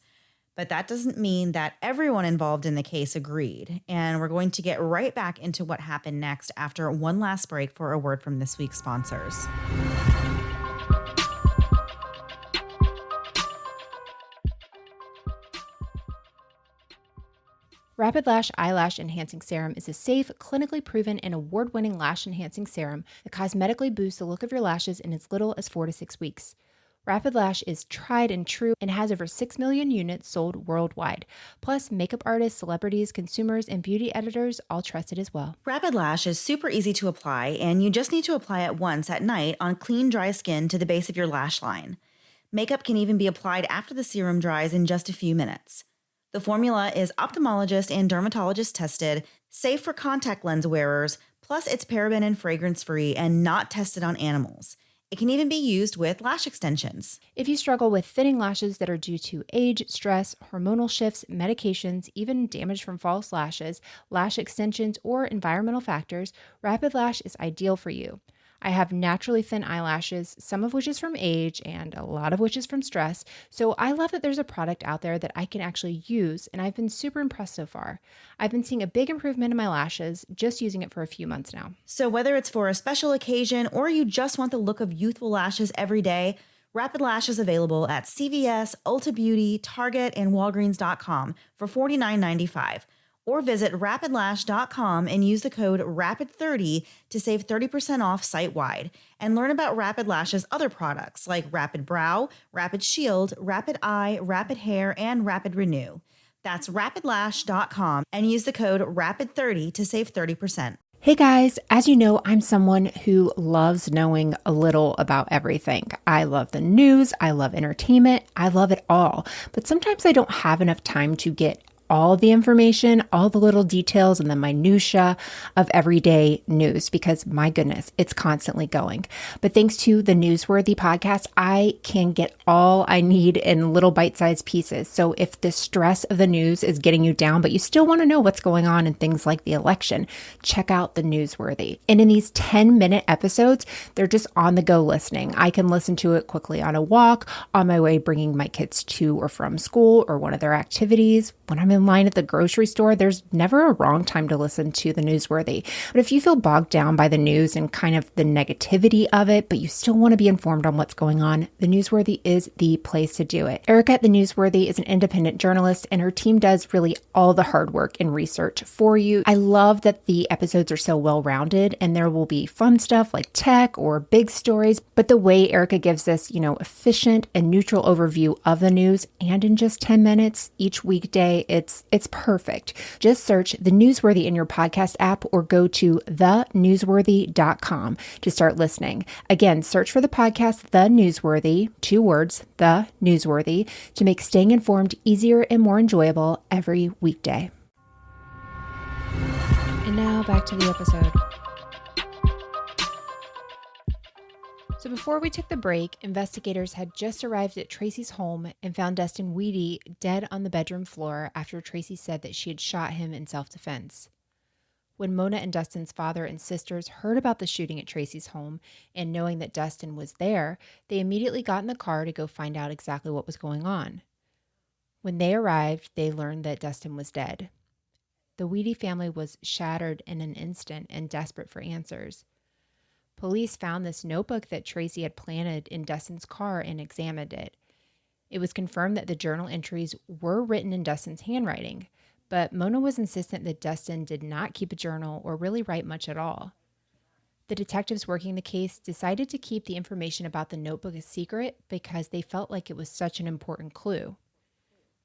But that doesn't mean that everyone involved in the case agreed. And we're going to get right back into what happened next after one last break for a word from this week's sponsors. Rapid Lash Eyelash Enhancing Serum is a safe, clinically proven, and award-winning lash enhancing serum that cosmetically boosts the look of your lashes in as little as 4 to 6 weeks. Rapid Lash is tried and true and has over 6 million units sold worldwide. Plus, makeup artists, celebrities, consumers, and beauty editors all trust it as well. Rapid Lash is super easy to apply, and you just need to apply it once at night on clean, dry skin to the base of your lash line. Makeup can even be applied after the serum dries in just a few minutes. The formula is ophthalmologist and dermatologist tested, safe for contact lens wearers, plus it's paraben and fragrance free and not tested on animals. It can even be used with lash extensions. If you struggle with thinning lashes that are due to age, stress, hormonal shifts, medications, even damage from false lashes, lash extensions, or environmental factors, Rapid Lash is ideal for you. I have naturally thin eyelashes, some of which is from age and a lot of which is from stress. So I love that there's a product out there that I can actually use, and I've been super impressed so far. I've been seeing a big improvement in my lashes just using it for a few months now. So whether it's for a special occasion or you just want the look of youthful lashes every day, Rapid Lash is available at CVS, Ulta Beauty, Target, and Walgreens.com for $49.95. Or visit rapidlash.com and use the code RAPID30 to save 30% off site-wide. And learn about Rapid Lash's other products like Rapid Brow, Rapid Shield, Rapid Eye, Rapid Hair, and Rapid Renew. That's rapidlash.com and use the code RAPID30 to save 30%. Hey guys, as you know, I'm someone who loves knowing a little about everything. I love the news, I love entertainment, I love it all. But sometimes I don't have enough time to get all the information, all the little details and the minutia of everyday news because my goodness, it's constantly going. But thanks to the Newsworthy podcast, I can get all I need in little bite-sized pieces. So if the stress of the news is getting you down, but you still want to know what's going on in things like the election, check out the Newsworthy. And in these 10-minute episodes, they're just on the go listening. I can listen to it quickly on a walk, on my way bringing my kids to or from school or one of their activities. When I'm in line at the grocery store, there's never a wrong time to listen to the Newsworthy. But if you feel bogged down by the news and kind of the negativity of it, but you still want to be informed on what's going on, the Newsworthy is the place to do it. Erica at the Newsworthy is an independent journalist, and her team does really all the hard work and research for you. I love that the episodes are so well-rounded, and there will be fun stuff like tech or big stories, but the way Erica gives this, efficient and neutral overview of the news, and in just 10 minutes each weekday, it's perfect. Just search The Newsworthy in your podcast app or go to thenewsworthy.com to start listening. Again, search for the podcast The Newsworthy, 2 words, The Newsworthy, to make staying informed easier and more enjoyable every weekday. And now back to the episode. So before we took the break, investigators had just arrived at Tracy's home and found Dustin Wehde dead on the bedroom floor after Tracy said that she had shot him in self-defense. When Mona and Dustin's father and sisters heard about the shooting at Tracy's home and knowing that Dustin was there, they immediately got in the car to go find out exactly what was going on. When they arrived, they learned that Dustin was dead. The Wehde family was shattered in an instant and desperate for answers. Police found this notebook that Tracy had planted in Dustin's car and examined it. It was confirmed that the journal entries were written in Dustin's handwriting, but Mona was insistent that Dustin did not keep a journal or really write much at all. The detectives working the case decided to keep the information about the notebook a secret because they felt like it was such an important clue.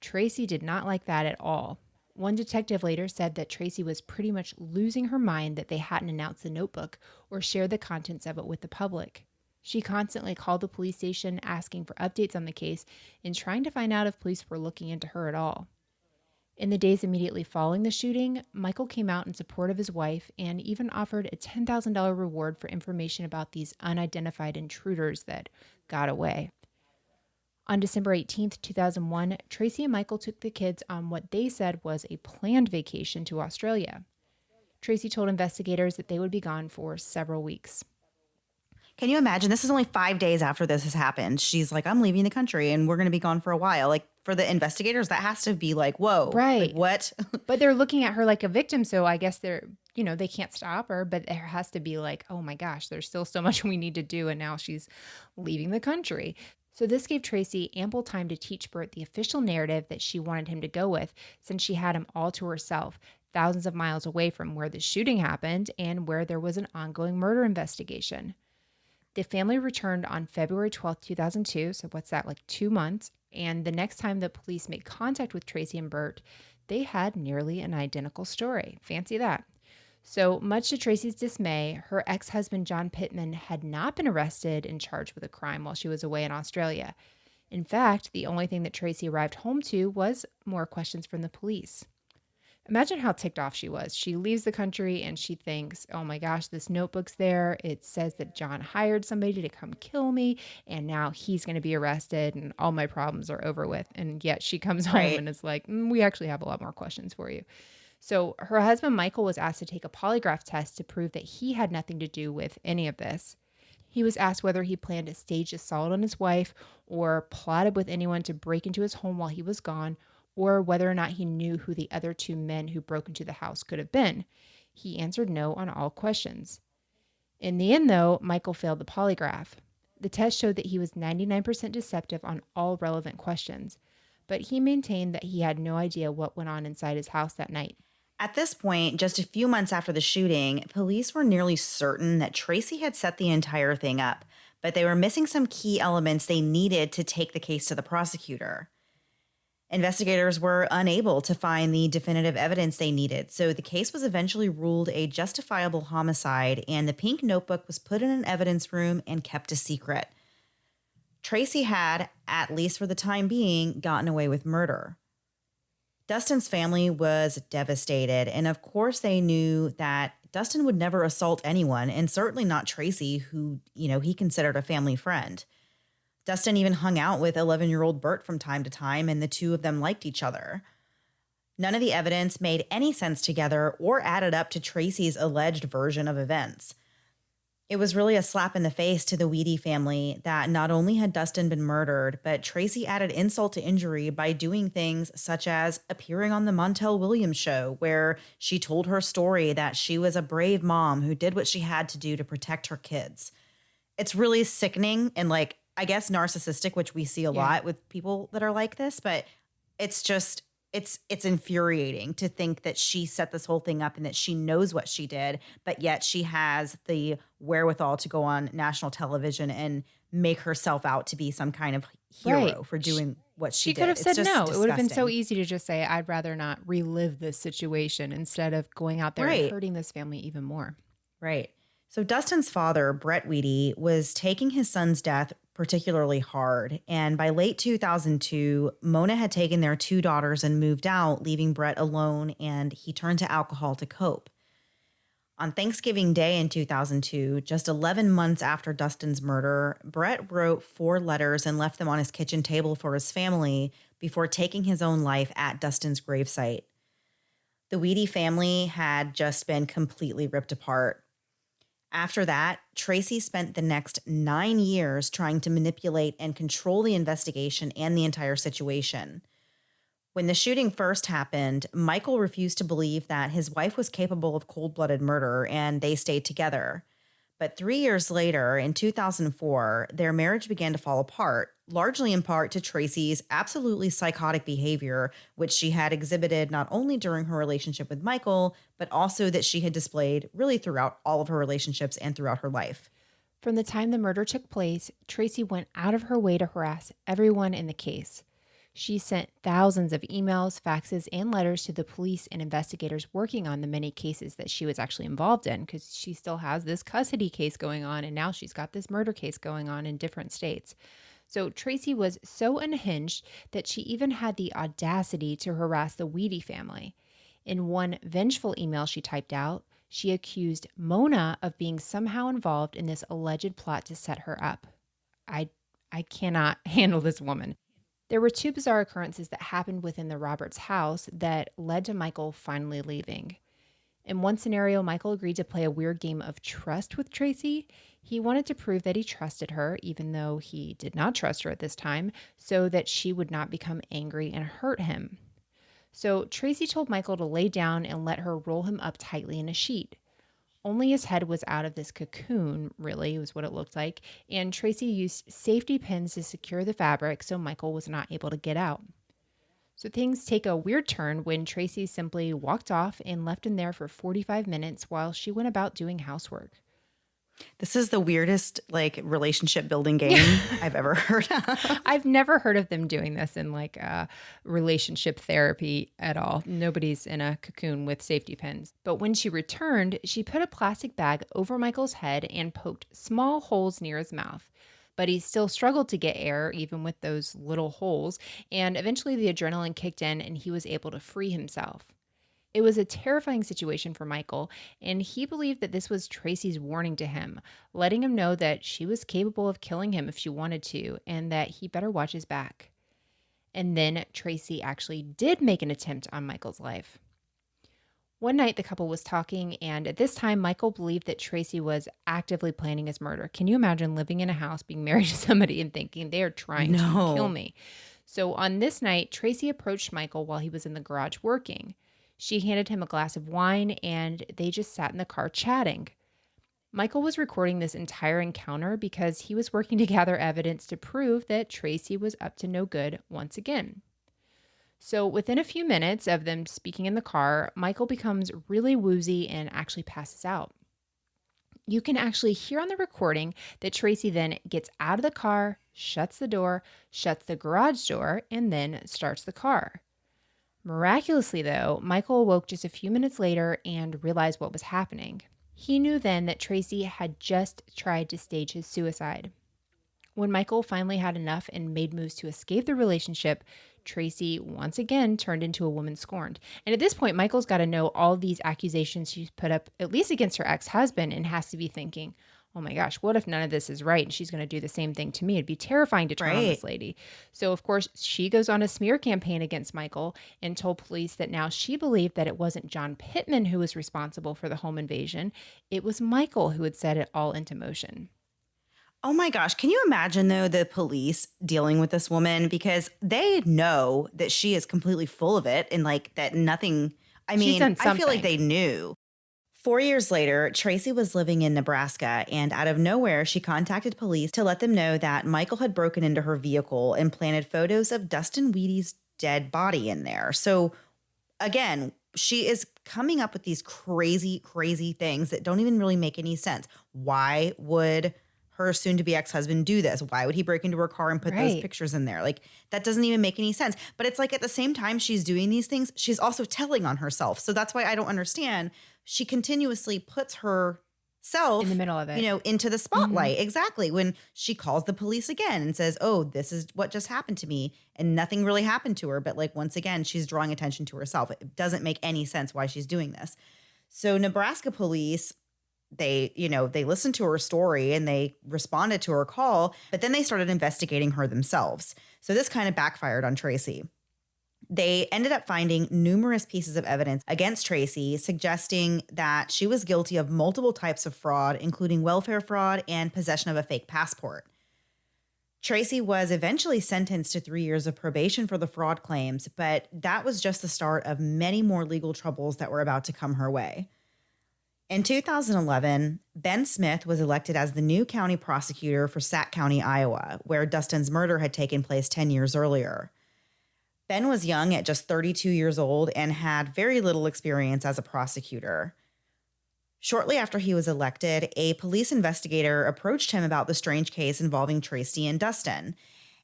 Tracy did not like that at all. One detective later said that Tracy was pretty much losing her mind that they hadn't announced the notebook or shared the contents of it with the public. She constantly called the police station asking for updates on the case and trying to find out if police were looking into her at all. In the days immediately following the shooting, Michael came out in support of his wife and even offered a $10,000 reward for information about these unidentified intruders that got away. On December 18, 2001, Tracy and Michael took the kids on what they said was a planned vacation to Australia. Tracy told investigators that they would be gone for several weeks. Can you imagine? This is only 5 days after this has happened. She's like, I'm leaving the country and we're going to be gone for a while. Like, for the investigators, that has to be like, whoa. Right. Like, what? But they're looking at her like a victim, so I guess they can't stop her, but there has to be like, oh my gosh, there's still so much we need to do, and now she's leaving the country. So this gave Tracy ample time to teach Bert the official narrative that she wanted him to go with, since she had him all to herself, thousands of miles away from where the shooting happened and where there was an ongoing murder investigation. The family returned on February 12th, 2002, so what's that, like 2 months? And the next time the police made contact with Tracy and Bert, they had nearly an identical story. Fancy that. So, much to Tracy's dismay, her ex-husband John Pittman had not been arrested and charged with a crime while she was away in Australia. In fact, the only thing that Tracy arrived home to was more questions from the police. Imagine how ticked off she was. She leaves the country and she thinks, oh my gosh, this notebook's there. It says that John hired somebody to come kill me, and now he's going to be arrested and all my problems are over with. And yet she comes home and is like, we actually have a lot more questions for you. So her husband, Michael, was asked to take a polygraph test to prove that he had nothing to do with any of this. He was asked whether he planned a staged assault on his wife or plotted with anyone to break into his home while he was gone, or whether or not he knew who the other 2 men who broke into the house could have been. He answered no on all questions. In the end, though, Michael failed the polygraph. The test showed that he was 99% deceptive on all relevant questions, but he maintained that he had no idea what went on inside his house that night. At this point, just a few months after the shooting, police were nearly certain that Tracy had set the entire thing up, but they were missing some key elements they needed to take the case to the prosecutor. Investigators were unable to find the definitive evidence they needed, so the case was eventually ruled a justifiable homicide, and the pink notebook was put in an evidence room and kept a secret. Tracy had, at least for the time being, gotten away with murder. Dustin's family was devastated. And of course, they knew that Dustin would never assault anyone, and certainly not Tracy, who, he considered a family friend. Dustin even hung out with 11-year-old Bert from time to time, and the two of them liked each other. None of the evidence made any sense together or added up to Tracy's alleged version of events. It was really a slap in the face to the Wehde family that not only had Dustin been murdered, but Tracy added insult to injury by doing things such as appearing on the Montel Williams show, where she told her story that she was a brave mom who did what she had to do to protect her kids. It's really sickening and, I guess, narcissistic, which we see a Yeah. lot with people that are like this, but it's just it's infuriating to think that she set this whole thing up and that she knows what she did, but yet she has the wherewithal to go on national television and make herself out to be some kind of Right. hero for doing what she She could did. have It's said just no. It would have been so disgusting. easy to just say, I'd rather not relive this situation instead of going out there and Right. hurting this family even more. Right. So Dustin's father, Brett Wehde, was taking his son's death particularly hard. And by late 2002, Mona had taken their two daughters and moved out, leaving Brett alone, and he turned to alcohol to cope. On Thanksgiving Day in 2002, just 11 months after Dustin's murder, Brett wrote 4 letters and left them on his kitchen table for his family before taking his own life at Dustin's gravesite. The Wehde family had just been completely ripped apart. After that, Tracy spent the next 9 years trying to manipulate and control the investigation and the entire situation. When the shooting first happened, Michael refused to believe that his wife was capable of cold-blooded murder, and they stayed together. But 3 years later, in 2004, their marriage began to fall apart, largely in part to Tracy's absolutely psychotic behavior, which she had exhibited not only during her relationship with Michael, but also that she had displayed really throughout all of her relationships and throughout her life. From the time the murder took place, Tracy went out of her way to harass everyone in the case. She sent thousands of emails, faxes, and letters to the police and investigators working on the many cases that she was actually involved in, because she still has this custody case going on, and now she's got this murder case going on in different states. So Tracy was so unhinged that she even had the audacity to harass the Wehde family. In one vengeful email she typed out, she accused Mona of being somehow involved in this alleged plot to set her up. I I cannot handle this woman. There were two bizarre occurrences that happened within the Roberts house that led to Michael finally leaving. In one scenario, Michael agreed to play a weird game of trust with Tracy. He wanted to prove that he trusted her, even though he did not trust her at this time, so that she would not become angry and hurt him. So Tracy told Michael to lay down and let her roll him up tightly in a sheet. Only his head was out of this cocoon, really, was what it looked like, and Tracy used safety pins to secure the fabric so Michael was not able to get out. So things take a weird turn when Tracy simply walked off and left him there for 45 minutes while she went about doing housework. This is the weirdest relationship building game I've ever heard of. I've never heard of them doing this in relationship therapy at all. Nobody's in a cocoon with safety pins. But when she returned, she put a plastic bag over Michael's head and poked small holes near his mouth. But he still struggled to get air, even with those little holes. And eventually the adrenaline kicked in and he was able to free himself. It was a terrifying situation for Michael, and he believed that this was Tracy's warning to him, letting him know that she was capable of killing him if she wanted to, and that he better watch his back. And then Tracy actually did make an attempt on Michael's life. One night, the couple was talking, and at this time, Michael believed that Tracy was actively planning his murder. Can you imagine living in a house, being married to somebody, and thinking they are trying to kill No. me? So on this night, Tracy approached Michael while he was in the garage working. She handed him a glass of wine, and they just sat in the car chatting. Michael was recording this entire encounter because he was working to gather evidence to prove that Tracy was up to no good once again. So within a few minutes of them speaking in the car, Michael becomes really woozy and actually passes out. You can actually hear on the recording that Tracy then gets out of the car, shuts the door, shuts the garage door, and then starts the car. Miraculously, though, Michael awoke just a few minutes later and realized what was happening. He knew then that Tracy had just tried to stage his suicide. When Michael finally had enough and made moves to escape the relationship, Tracy once again turned into a woman scorned. And at this point, Michael's got to know all these accusations she's put up, at least against her ex husband, and has to be thinking, oh my gosh, what if none of this is right and she's going to do the same thing to me? It'd be terrifying to turn on Right. this lady. So, of course, she goes on a smear campaign against Michael and told police that now she believed that it wasn't John Pittman who was responsible for the home invasion. It was Michael who had set it all into motion. Oh my gosh. Can you imagine, though, the police dealing with this woman? Because they know that she is completely full of it and like that nothing. I She's mean, done I feel like something. they knew. 4 years later, Tracy was living in Nebraska, and out of nowhere, she contacted police to let them know that Michael had broken into her vehicle and planted photos of Dustin Wheaty's dead body in there. So, again, she is coming up with these crazy, crazy things that don't even really make any sense. Why would her soon to be ex husband do this? Why would he break into her car and put those Right. pictures in there? Like, that doesn't even make any sense. But it's like at the same time she's doing these things, she's also telling on herself. So that's why I don't understand. She continuously puts In the herself, middle of it. into the Mhm. spotlight. Exactly. When she calls the police again and says, "Oh, this is what just happened to me." And nothing really happened to her. But like, once again, she's drawing attention to herself. It doesn't make any sense why she's doing this. So Nebraska police, they listened to her story and they responded to her call, but then they started investigating her themselves. So this kind of backfired on Tracy. They ended up finding numerous pieces of evidence against Tracy, suggesting that she was guilty of multiple types of fraud, including welfare fraud and possession of a fake passport. Tracy was eventually sentenced to 3 years of probation for the fraud claims, but that was just the start of many more legal troubles that were about to come her way. In 2011, Ben Smith was elected as the new county prosecutor for Sac County, Iowa, where Dustin's murder had taken place 10 years earlier. Ben was young at just 32 years old and had very little experience as a prosecutor. Shortly after he was elected, a police investigator approached him about the strange case involving Tracy and Dustin,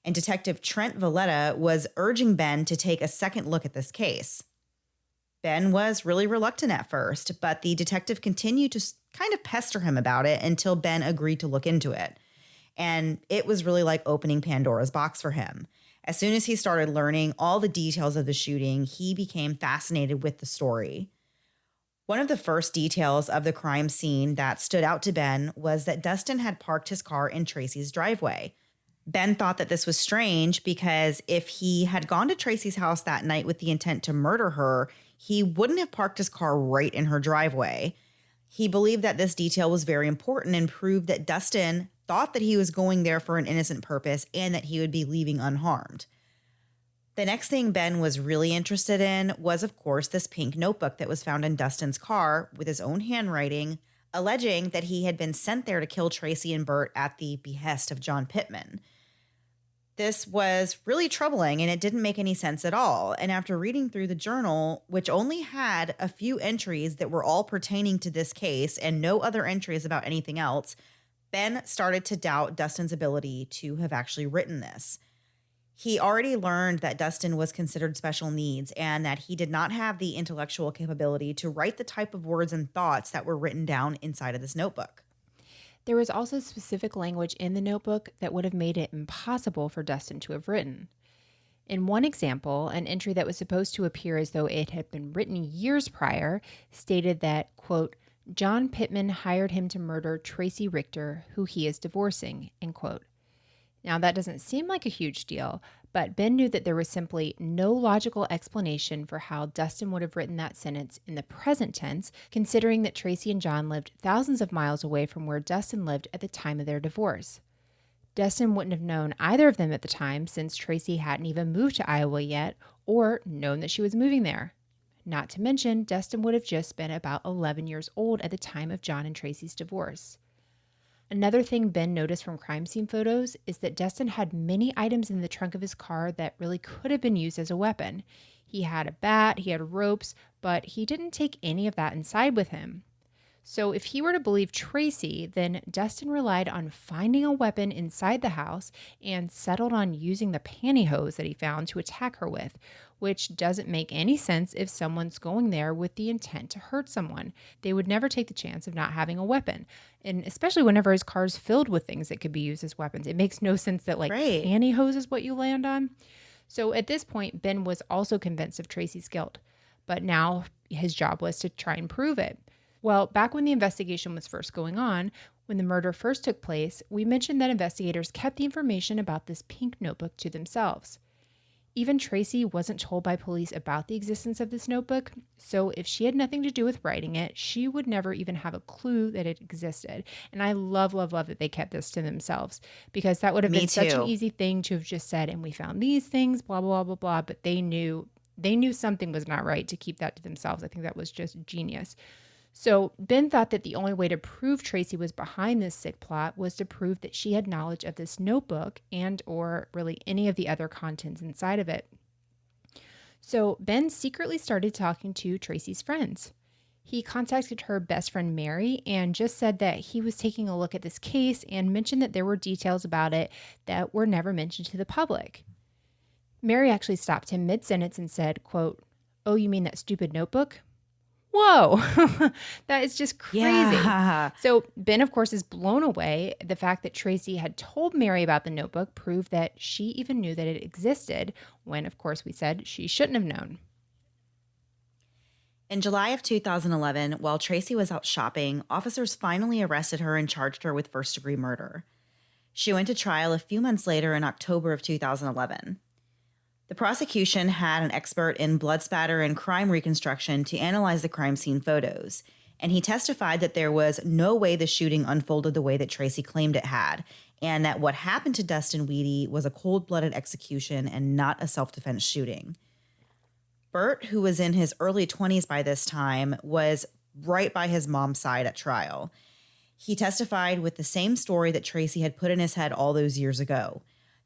and Detective Trent Valletta was urging Ben to take a second look at this case. Ben was really reluctant at first, but the detective continued to kind of pester him about it until Ben agreed to look into it. And it was really like opening Pandora's box for him. As soon as he started learning all the details of the shooting, he became fascinated with the story. One of the first details of the crime scene that stood out to Ben was that Dustin had parked his car in Tracy's driveway. Ben thought that this was strange because if he had gone to Tracy's house that night with the intent to murder her, he wouldn't have parked his car right in her driveway. He believed that this detail was very important and proved that Dustin thought that he was going there for an innocent purpose and that he would be leaving unharmed. The next thing Ben was really interested in was, of course, this pink notebook that was found in Dustin's car with his own handwriting, alleging that he had been sent there to kill Tracy and Bert at the behest of John Pittman. This was really troubling and it didn't make any sense at all. And after reading through the journal, which only had a few entries that were all pertaining to this case and no other entries about anything else, Ben started to doubt Dustin's ability to have actually written this. He already learned that Dustin was considered special needs and that he did not have the intellectual capability to write the type of words and thoughts that were written down inside of this notebook. There was also specific language in the notebook that would have made it impossible for Dustin to have written. In one example, an entry that was supposed to appear as though it had been written years prior stated that, quote, John Pittman hired him to murder Tracy Richter, who he is divorcing, end quote. Now, that doesn't seem like a huge deal, but Ben knew that there was simply no logical explanation for how Dustin would have written that sentence in the present tense, considering that Tracy and John lived thousands of miles away from where Dustin lived at the time of their divorce. Dustin wouldn't have known either of them at the time since Tracy hadn't even moved to Iowa yet or known that she was moving there. Not to mention, Dustin would have just been about 11 years old at the time of John and Tracy's divorce. Another thing Ben noticed from crime scene photos is that Dustin had many items in the trunk of his car that really could have been used as a weapon. He had a bat, he had ropes, but he didn't take any of that inside with him. So, if he were to believe Tracy, then Dustin relied on finding a weapon inside the house and settled on using the pantyhose that he found to attack her with, which doesn't make any sense if someone's going there with the intent to hurt someone. They would never take the chance of not having a weapon. And especially whenever his car's filled with things that could be used as weapons, it makes no sense that like Right. pantyhose is what you land on. So at this point, Ben was also convinced of Tracy's guilt, but now his job was to try and prove it. Well, back when the investigation was first going on, when the murder first took place, we mentioned that investigators kept the information about this pink notebook to themselves. Even Tracy wasn't told by police about the existence of this notebook, so if she had nothing to do with writing it, she would never even have a clue that it existed. And I love, love, love that they kept this to themselves because that would have Me been such an too. easy thing to have just said, and we found these things, blah, blah, blah, blah, blah. But they knew something was not right to keep that to themselves. I think that was just genius. So Ben thought that the only way to prove Tracy was behind this sick plot was to prove that she had knowledge of this notebook and or really any of the other contents inside of it. So Ben secretly started talking to Tracy's friends. He contacted her best friend Mary and just said that he was taking a look at this case and mentioned that there were details about it that were never mentioned to the public. Mary actually stopped him mid-sentence and said, quote, "Oh, you mean that stupid notebook?" Whoa, that is just crazy. Yeah. So Ben, of course, is blown away. The fact that Tracy had told Mary about the notebook proved that she even knew that it existed when, of course, we said she shouldn't have known. In July of 2011, while Tracy was out shopping, officers finally arrested her and charged her with first-degree murder. She went to trial a few months later in October of 2011. The prosecution had an expert in blood spatter and crime reconstruction to analyze the crime scene photos, and he testified that there was no way the shooting unfolded the way that Tracy claimed it had, and that what happened to Dustin Wehde was a cold-blooded execution and not a self-defense shooting. Bert, who was in his early 20s by this time, was right by his mom's side at trial. He testified with the same story that Tracy had put in his head all those years ago.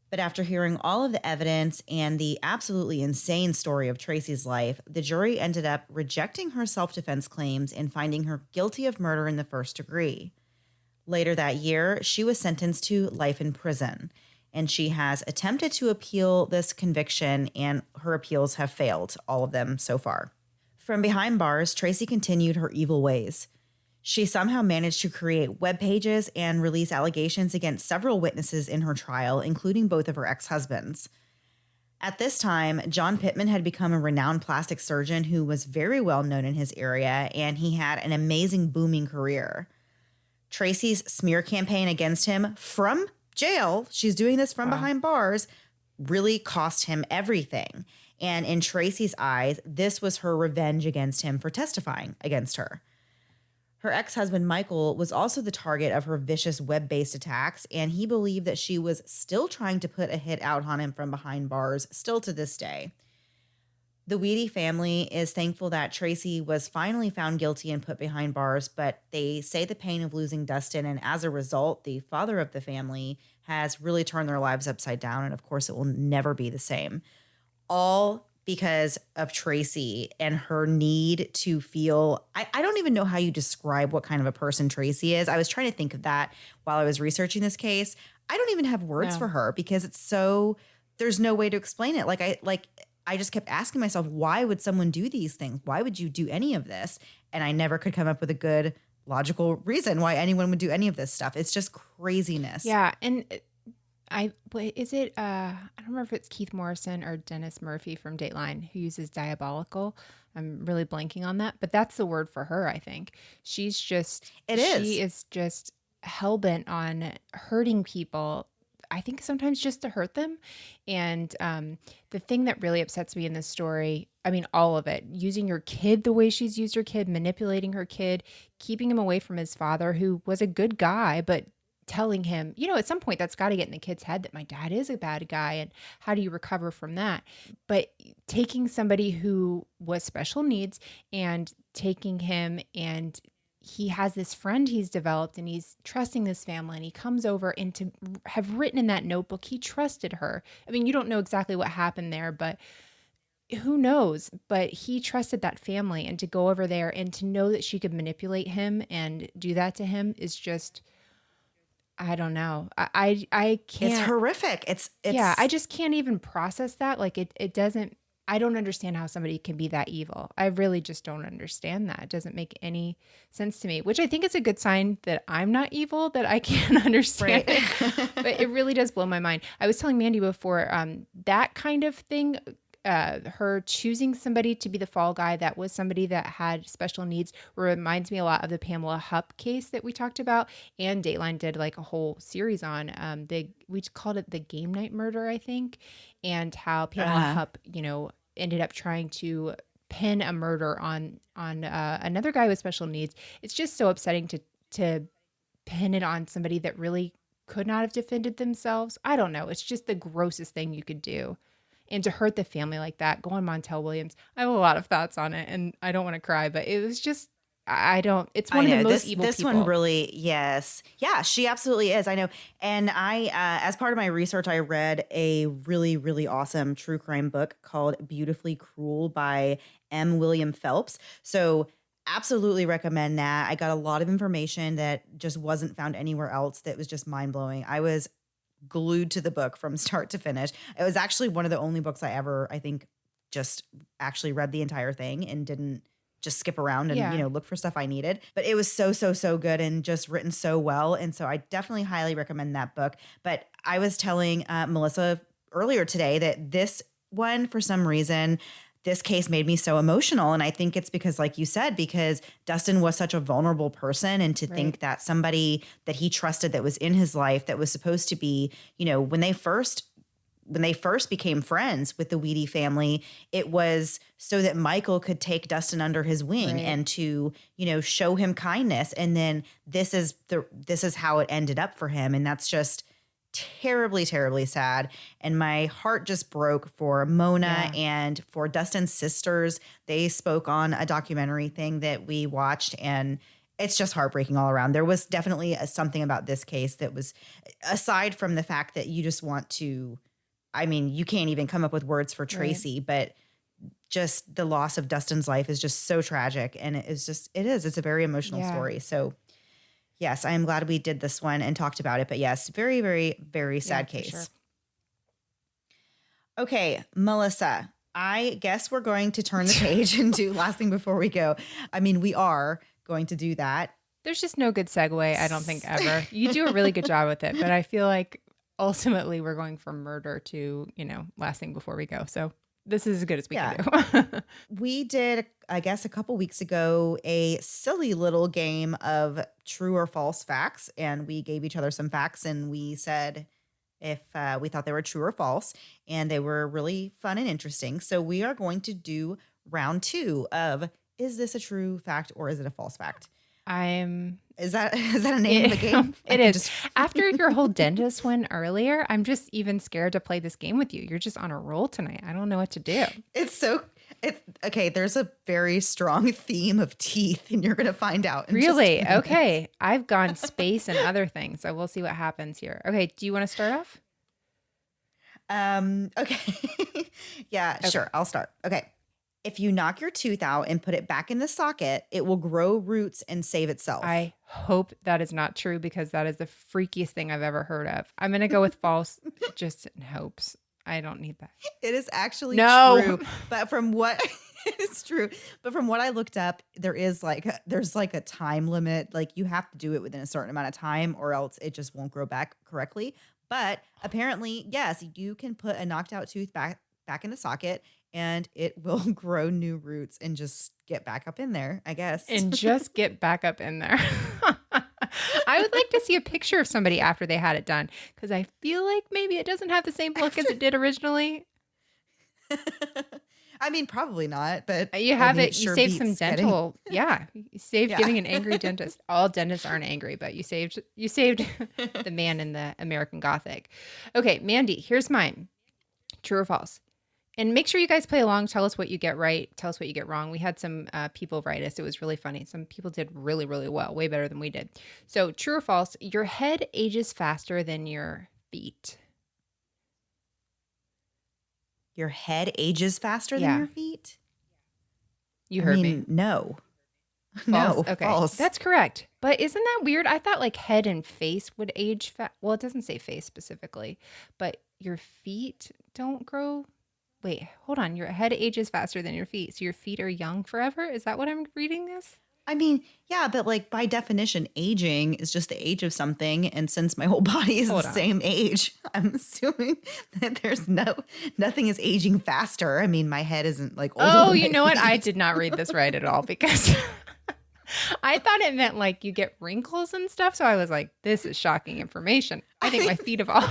But after hearing all of the evidence and the absolutely insane story of Tracy's life, the jury ended up rejecting her self-defense claims and finding her guilty of murder in the first degree. Later that year, she was sentenced to life in prison, and she has attempted to appeal this conviction, and her appeals have failed, all of them so far. From behind bars, Tracy continued her evil ways. She somehow managed to create web pages and release allegations against several witnesses in her trial, including both of her ex-husbands. At this time, John Pittman had become a renowned plastic surgeon who was very well known in his area, and he had an amazing booming career. Tracy's smear campaign against him from jail, she's doing this from Wow. behind bars, really cost him everything. And in Tracy's eyes, this was her revenge against him for testifying against her. Her ex-husband, Michael, was also the target of her vicious web-based attacks, and he believed that she was still trying to put a hit out on him from behind bars, still to this day. The Wehde family is thankful that Tracy was finally found guilty and put behind bars, but they say the pain of losing Dustin, and as a result, the father of the family has really turned their lives upside down, and of course, it will never be the same. All because of Tracy and her need to feel. I don't even know how you describe what kind of a person Tracy is. I was trying to think of that while I was researching this case. I don't even have words No. for her because it's so, there's no way to explain it. I just kept asking myself, why would someone do these things? Why would you do any of this? And I never could come up with a good logical reason why anyone would do any of this stuff. It's just craziness. Yeah, and is it I don't remember if it's Keith Morrison or Dennis Murphy from Dateline who uses diabolical. I'm really blanking on that, but that's the word for her, I think. It She is. is just hell bent on hurting people. I think sometimes just to hurt them. And the thing that really upsets me in this story, I mean, all of it, using your kid the way she's used her kid, manipulating her kid, keeping him away from his father, who was a good guy, but telling him, at some point that's got to get in the kid's head that my dad is a bad guy. And how do you recover from that? But taking somebody who was special needs and taking him, and he has this friend he's developed and he's trusting this family, and he comes over and to have written in that notebook he trusted her. I mean, you don't know exactly what happened there, but who knows? But he trusted that family, and to go over there and to know that she could manipulate him and do that to him is just, I don't know. I It's can't. horrific. Yeah, I It's just can't even process that. Like it doesn't. I don't understand how somebody can be that evil. I really just don't understand that. It doesn't make any sense to me, which I think is a good sign that I'm not evil, that I can understand right. it. But it really does blow my mind. I was telling Mandy before, that kind of thing, her choosing somebody to be the fall guy that was somebody that had special needs reminds me a lot of the Pamela Hupp case that we talked about, and Dateline did like a whole series on. We called it the Game Night Murder, I think, and how Pamela Uh-huh. Hupp, ended up trying to pin a murder on another guy with special needs. It's just so upsetting to pin it on somebody that really could not have defended themselves. I don't know. It's just the grossest thing you could do. And to hurt the family like that, go on Montel Williams. I have a lot of thoughts on it and I don't want to cry, but it was just, I don't, it's I one of the know most this evil this one people. really, yes. Yeah, she absolutely is. I know. And I as part of my research I read a really really awesome true crime book called Beautifully Cruel by M. William Phelps. So absolutely recommend that. I got a lot of information that just wasn't found anywhere else that was just mind-blowing. I was glued to the book from start to finish. It was actually one of the only books I ever, I think, just actually read the entire thing and didn't just skip around and, Yeah. look for stuff I needed. But it was so, so, so good and just written so well. And so I definitely highly recommend that book. But I was telling Melissa earlier today that this one, for some reason, this case made me so emotional. And I think it's because, like you said, because Dustin was such a vulnerable person. And to Right. think that somebody that he trusted that was in his life that was supposed to be, when they first became friends with the Wehde family, it was so that Michael could take Dustin under his wing Right. and to, show him kindness. And then this is how it ended up for him. And that's just terribly, terribly sad. And my heart just broke for Mona Yeah. and for Dustin's sisters. They spoke on a documentary thing that we watched, and it's just heartbreaking all around. There was definitely something about this case that was, aside from the fact that you just want to, I mean, you can't even come up with words for Right. Tracy, but just the loss of Dustin's life is just so tragic. And it's a very emotional Yeah. story. So yes, I am glad we did this one and talked about it. But yes, very, very, very Yeah, sad for sure. case. Okay, Melissa, I guess we're going to turn the page and do last thing before we go. I mean, we are going to do that. There's just no good segue, I don't think, ever. You do a really good job with it, but I feel like ultimately we're going from murder to, last thing before we go. So this is as good as we can Yeah. do. We did, I guess, a couple weeks ago, a silly little game of true or false facts. And we gave each other some facts and we said if we thought they were true or false. And they were really fun and interesting. So we are going to do round two of, is this a true fact or is it a false fact? I'm Is that is that a name of it, the game? I it can is. just After your whole dentist one earlier, I'm just even scared to play this game with you. You're just on a roll tonight. I don't know what to do. it's so it's okay. There's a very strong theme of teeth, and you're gonna find out in just a Really? minute. Okay. I've gone space and other things, so we'll see what happens here. Okay, do you want to start off? Okay. Yeah, Okay. sure. I'll start. Okay. If you knock your tooth out and put it back in the socket, it will grow roots and save itself. I hope that is not true because that is the freakiest thing I've ever heard of. I'm going to go with false just in hopes. I don't need that. It is actually No. true, but from what it's true, but from what I looked up, there's like a time limit. Like you have to do it within a certain amount of time, or else it just won't grow back correctly. But apparently, yes, you can put a knocked out tooth back in the socket, and it will grow new roots and just get back up in there. I guess. And just get back up in there. I would like to see a picture of somebody after they had it done because I feel like maybe it doesn't have the same look as After, it did originally. I mean, probably not, but You I have mean, it it, you sure saved some beats getting. dental. Yeah, you saved Yeah. giving an angry dentist. All dentists aren't angry, but you saved the man in the American Gothic. Okay, Mandy, here's mine. True or false? And make sure you guys play along. Tell us what you get right. Tell us what you get wrong. We had some people write us. It was really funny. Some people did really, really well, way better than we did. So, true or false? Your head ages faster than your feet. Your head ages faster than Yeah, your feet? you I heard me. mean, no. False? No, Okay. false. That's correct. But isn't that weird? I thought like head and face would age well, it doesn't say face specifically, but your feet don't grow. Wait, hold on. Your head ages faster than your feet. So your feet are young forever? Is that what I'm reading this? I mean, yeah, but like by definition, aging is just the age of something. And since my whole body is the Hold on. same age, I'm assuming that there's nothing is aging faster. I mean, my head isn't like older Oh, than you my know what? I feet. did not read this right at all because I thought it meant like you get wrinkles and stuff. So I was like, this is shocking information. I I think my mean, feet have all.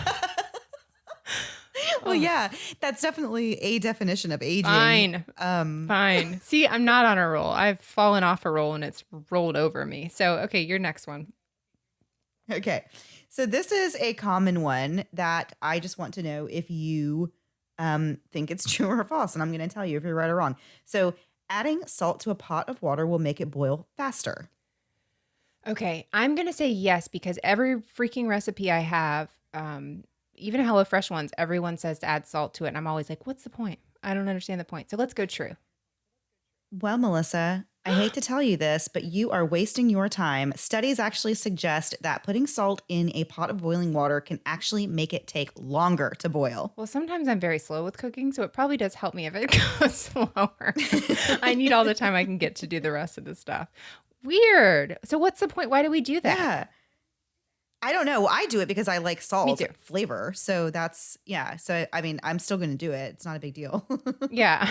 well, Oh, yeah, that's definitely a definition of aging. fine. Um, Fine. See, I'm not on a roll. I've fallen off a roll and it's rolled over me. So, okay, your next one. okay. So this is a common one that I just want to know if you think it's true or false. And I'm going to tell you if you're right or wrong. So adding salt to a pot of water will make it boil faster. Okay, I'm going to say yes because every freaking recipe I have, even HelloFresh ones, everyone says to add salt to it. And I'm always like, what's the point? I don't understand the point. So let's go true. Well, Melissa, I hate to tell you this, but you are wasting your time. Studies actually suggest that putting salt in a pot of boiling water can actually make it take longer to boil. Well, sometimes I'm very slow with cooking, so it probably does help me if it goes slower. I need all the time I can get to do the rest of the stuff. Weird. So what's the point? Why do we do that? Yeah. I don't know. I do it because I like Me salt too. flavor. So that's, yeah. So, I mean, I'm still going to do it. It's not a big deal. Yeah.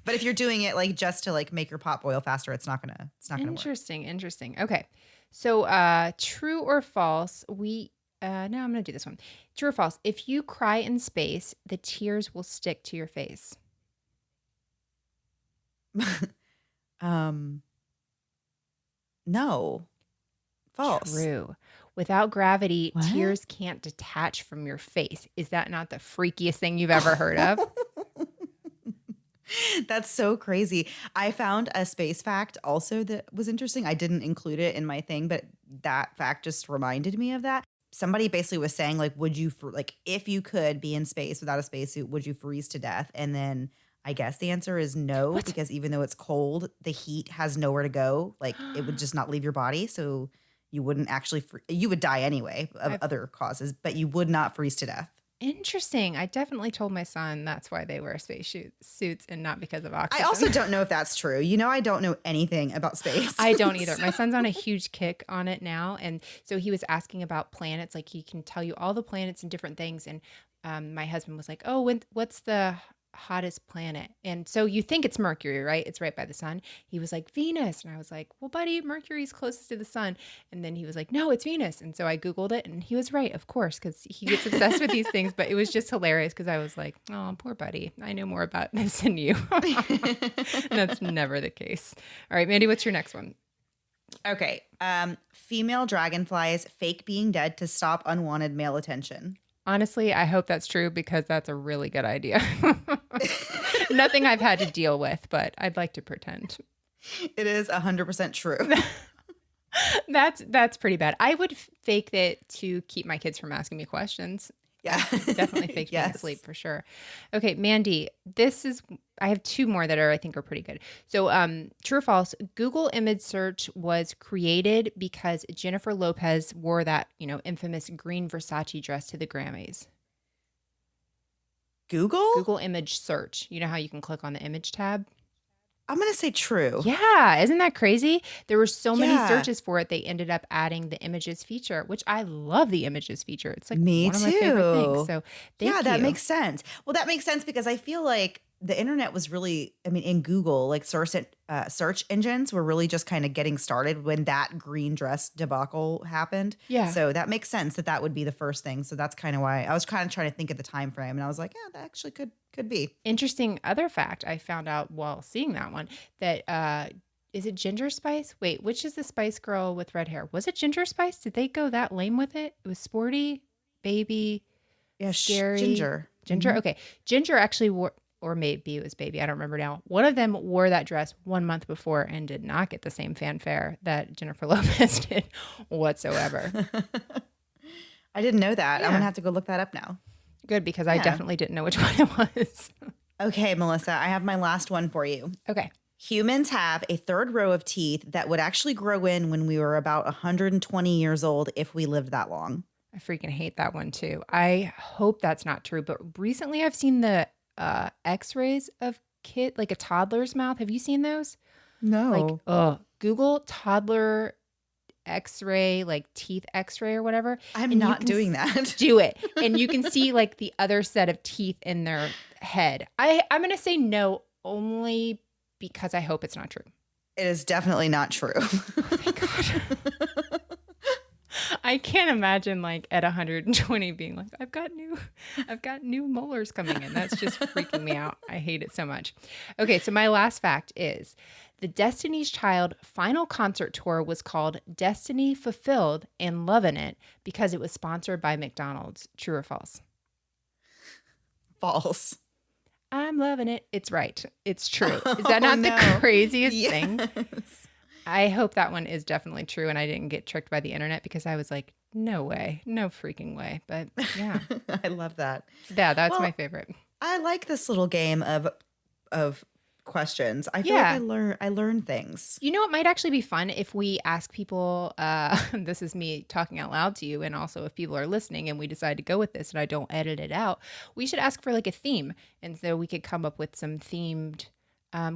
But if you're doing it like just to like make your pot boil faster, it's not going to work. Interesting. Okay. So true or false, no, I'm gonna do this one. True or false, if you cry in space, the tears will stick to your face. um, no. False. True. Without gravity, What? tears can't detach from your face. Is that not the freakiest thing you've ever heard of? That's so crazy. I found a space fact also that was interesting. I didn't include it in my thing, but that fact just reminded me of that. Somebody basically was saying, like, would you, like, if you could be in space without a spacesuit, would you freeze to death? And then I guess the answer is no, What? because even though it's cold, the heat has nowhere to go. Like, it would just not leave your body. So you wouldn't actually, you would die anyway of I've other causes, but you would not freeze to death. Interesting. I definitely told my son that's why they wear suits and not because of I also oxygen. don't know if that's true. You know, I don't know anything about space. I don't either. So- My son's on a huge kick on it now. And so he was asking about planets. Like he can tell you all the planets and different things. And my husband was like, oh, what's the hottest planet? And so you think it's Mercury, right? It's right by the sun. He was like, Venus. And I was like, well, buddy, Mercury's closest to the sun. And then he was like, no, it's Venus. And so I Googled it and he was right, of course, because he gets obsessed with these things. But it was just hilarious because I was like, oh, poor buddy. I know more about this than you. And that's never the case. All right, Mandy, what's your next one? Okay. Female dragonflies fake being dead to stop unwanted male attention. Honestly, I hope that's true because that's a really good idea. Nothing I've had to deal with, but I'd like to pretend. It is 100% true. That's pretty bad. I would fake it to keep my kids from asking me questions. Yeah. Definitely fake being Yes. asleep for sure. Okay, Mandy, I have two more that I think are pretty good. So, true or false, Google image search was created because Jennifer Lopez wore that, infamous green Versace dress to the Grammys. Google? Google image search. You know how you can click on the image tab? I'm going to say true. Yeah, isn't that crazy? There were so many Yeah. searches for it. They ended up adding the images feature, which I love the images feature. It's like Me one of my favorite things. too. So Yeah, thank that you. makes sense. Well, that makes sense because I feel like the internet was really, I mean, in Google, like search engines were really just kind of getting started when that green dress debacle happened. Yeah. So that makes sense that would be the first thing. So that's kind of why I was kind of trying to think of the time frame, and I was like, yeah, that actually could be. Interesting other fact I found out while seeing that one that is it Ginger Spice? Wait, which is the Spice Girl with red hair? Was it Ginger Spice? Did they go that lame with it? It was sporty, baby, Yeah, scary. Ginger. Ginger? Mhm. Okay. Ginger actually wore, or maybe it was baby, I don't remember now. One of them wore that dress 1 month before and did not get the same fanfare that Jennifer Lopez did whatsoever. I didn't know that. I'm Yeah. gonna have to go look that up now. Good, because I Yeah. definitely didn't know which one it was. Okay, Melissa, I have my last one for you. Okay. Humans have a third row of teeth that would actually grow in when we were about 120 years old if we lived that long. I freaking hate that one too. I hope that's not true. But recently I've seen the x-rays of like a toddler's mouth. Have you seen those? Like, No. Google toddler x-ray, like teeth x-ray or whatever. I'm and you not can doing that. do it. And you can see like the other set of teeth in their head. I'm going to say no only because I hope it's not true. It is definitely not true. Oh, thank God. I can't imagine like at 120 being like, I've got new molars coming in. That's just freaking me out. I hate it so much. Okay, so my last fact is the Destiny's Child final concert tour was called Destiny Fulfilled and Lovin' It because it was sponsored by McDonald's. True or false? False. I'm loving it. It's right. It's true. Is that not the craziest thing? I hope that one is definitely true and I didn't get tricked by the internet because I was like, no way. No freaking way. But yeah. I love that. Yeah, that's my favorite. I like this little game of questions. I feel like I learn things. You know, it might actually be fun if we ask people, this is me talking out loud to you, and also if people are listening and we decide to go with this and I don't edit it out, we should ask for like a theme. And so we could come up with some themed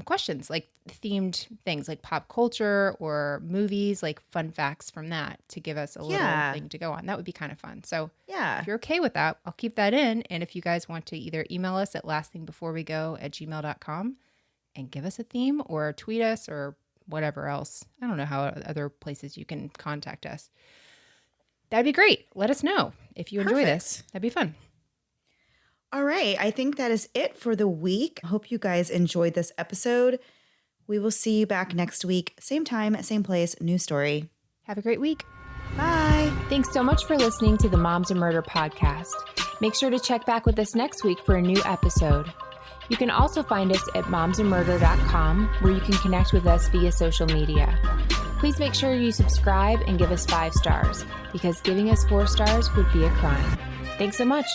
questions, like themed things like pop culture or movies, like fun facts from that to give us a little thing to go on. That would be kind of fun. So if you're okay with that, I'll keep that in. And if you guys want to either email us at lastthingbeforewego@gmail.com and give us a theme or tweet us or whatever else. I don't know how other places you can contact us. That'd be great. Let us know if you enjoy this. That'd be fun. All right. I think that is it for the week. I hope you guys enjoyed this episode. We will see you back next week. Same time, same place, new story. Have a great week. Bye. Thanks so much for listening to the Moms and Murder podcast. Make sure to check back with us next week for a new episode. You can also find us at momsandmurder.com, where you can connect with us via social media. Please make sure you subscribe and give us 5 stars, because giving us 4 stars would be a crime. Thanks so much.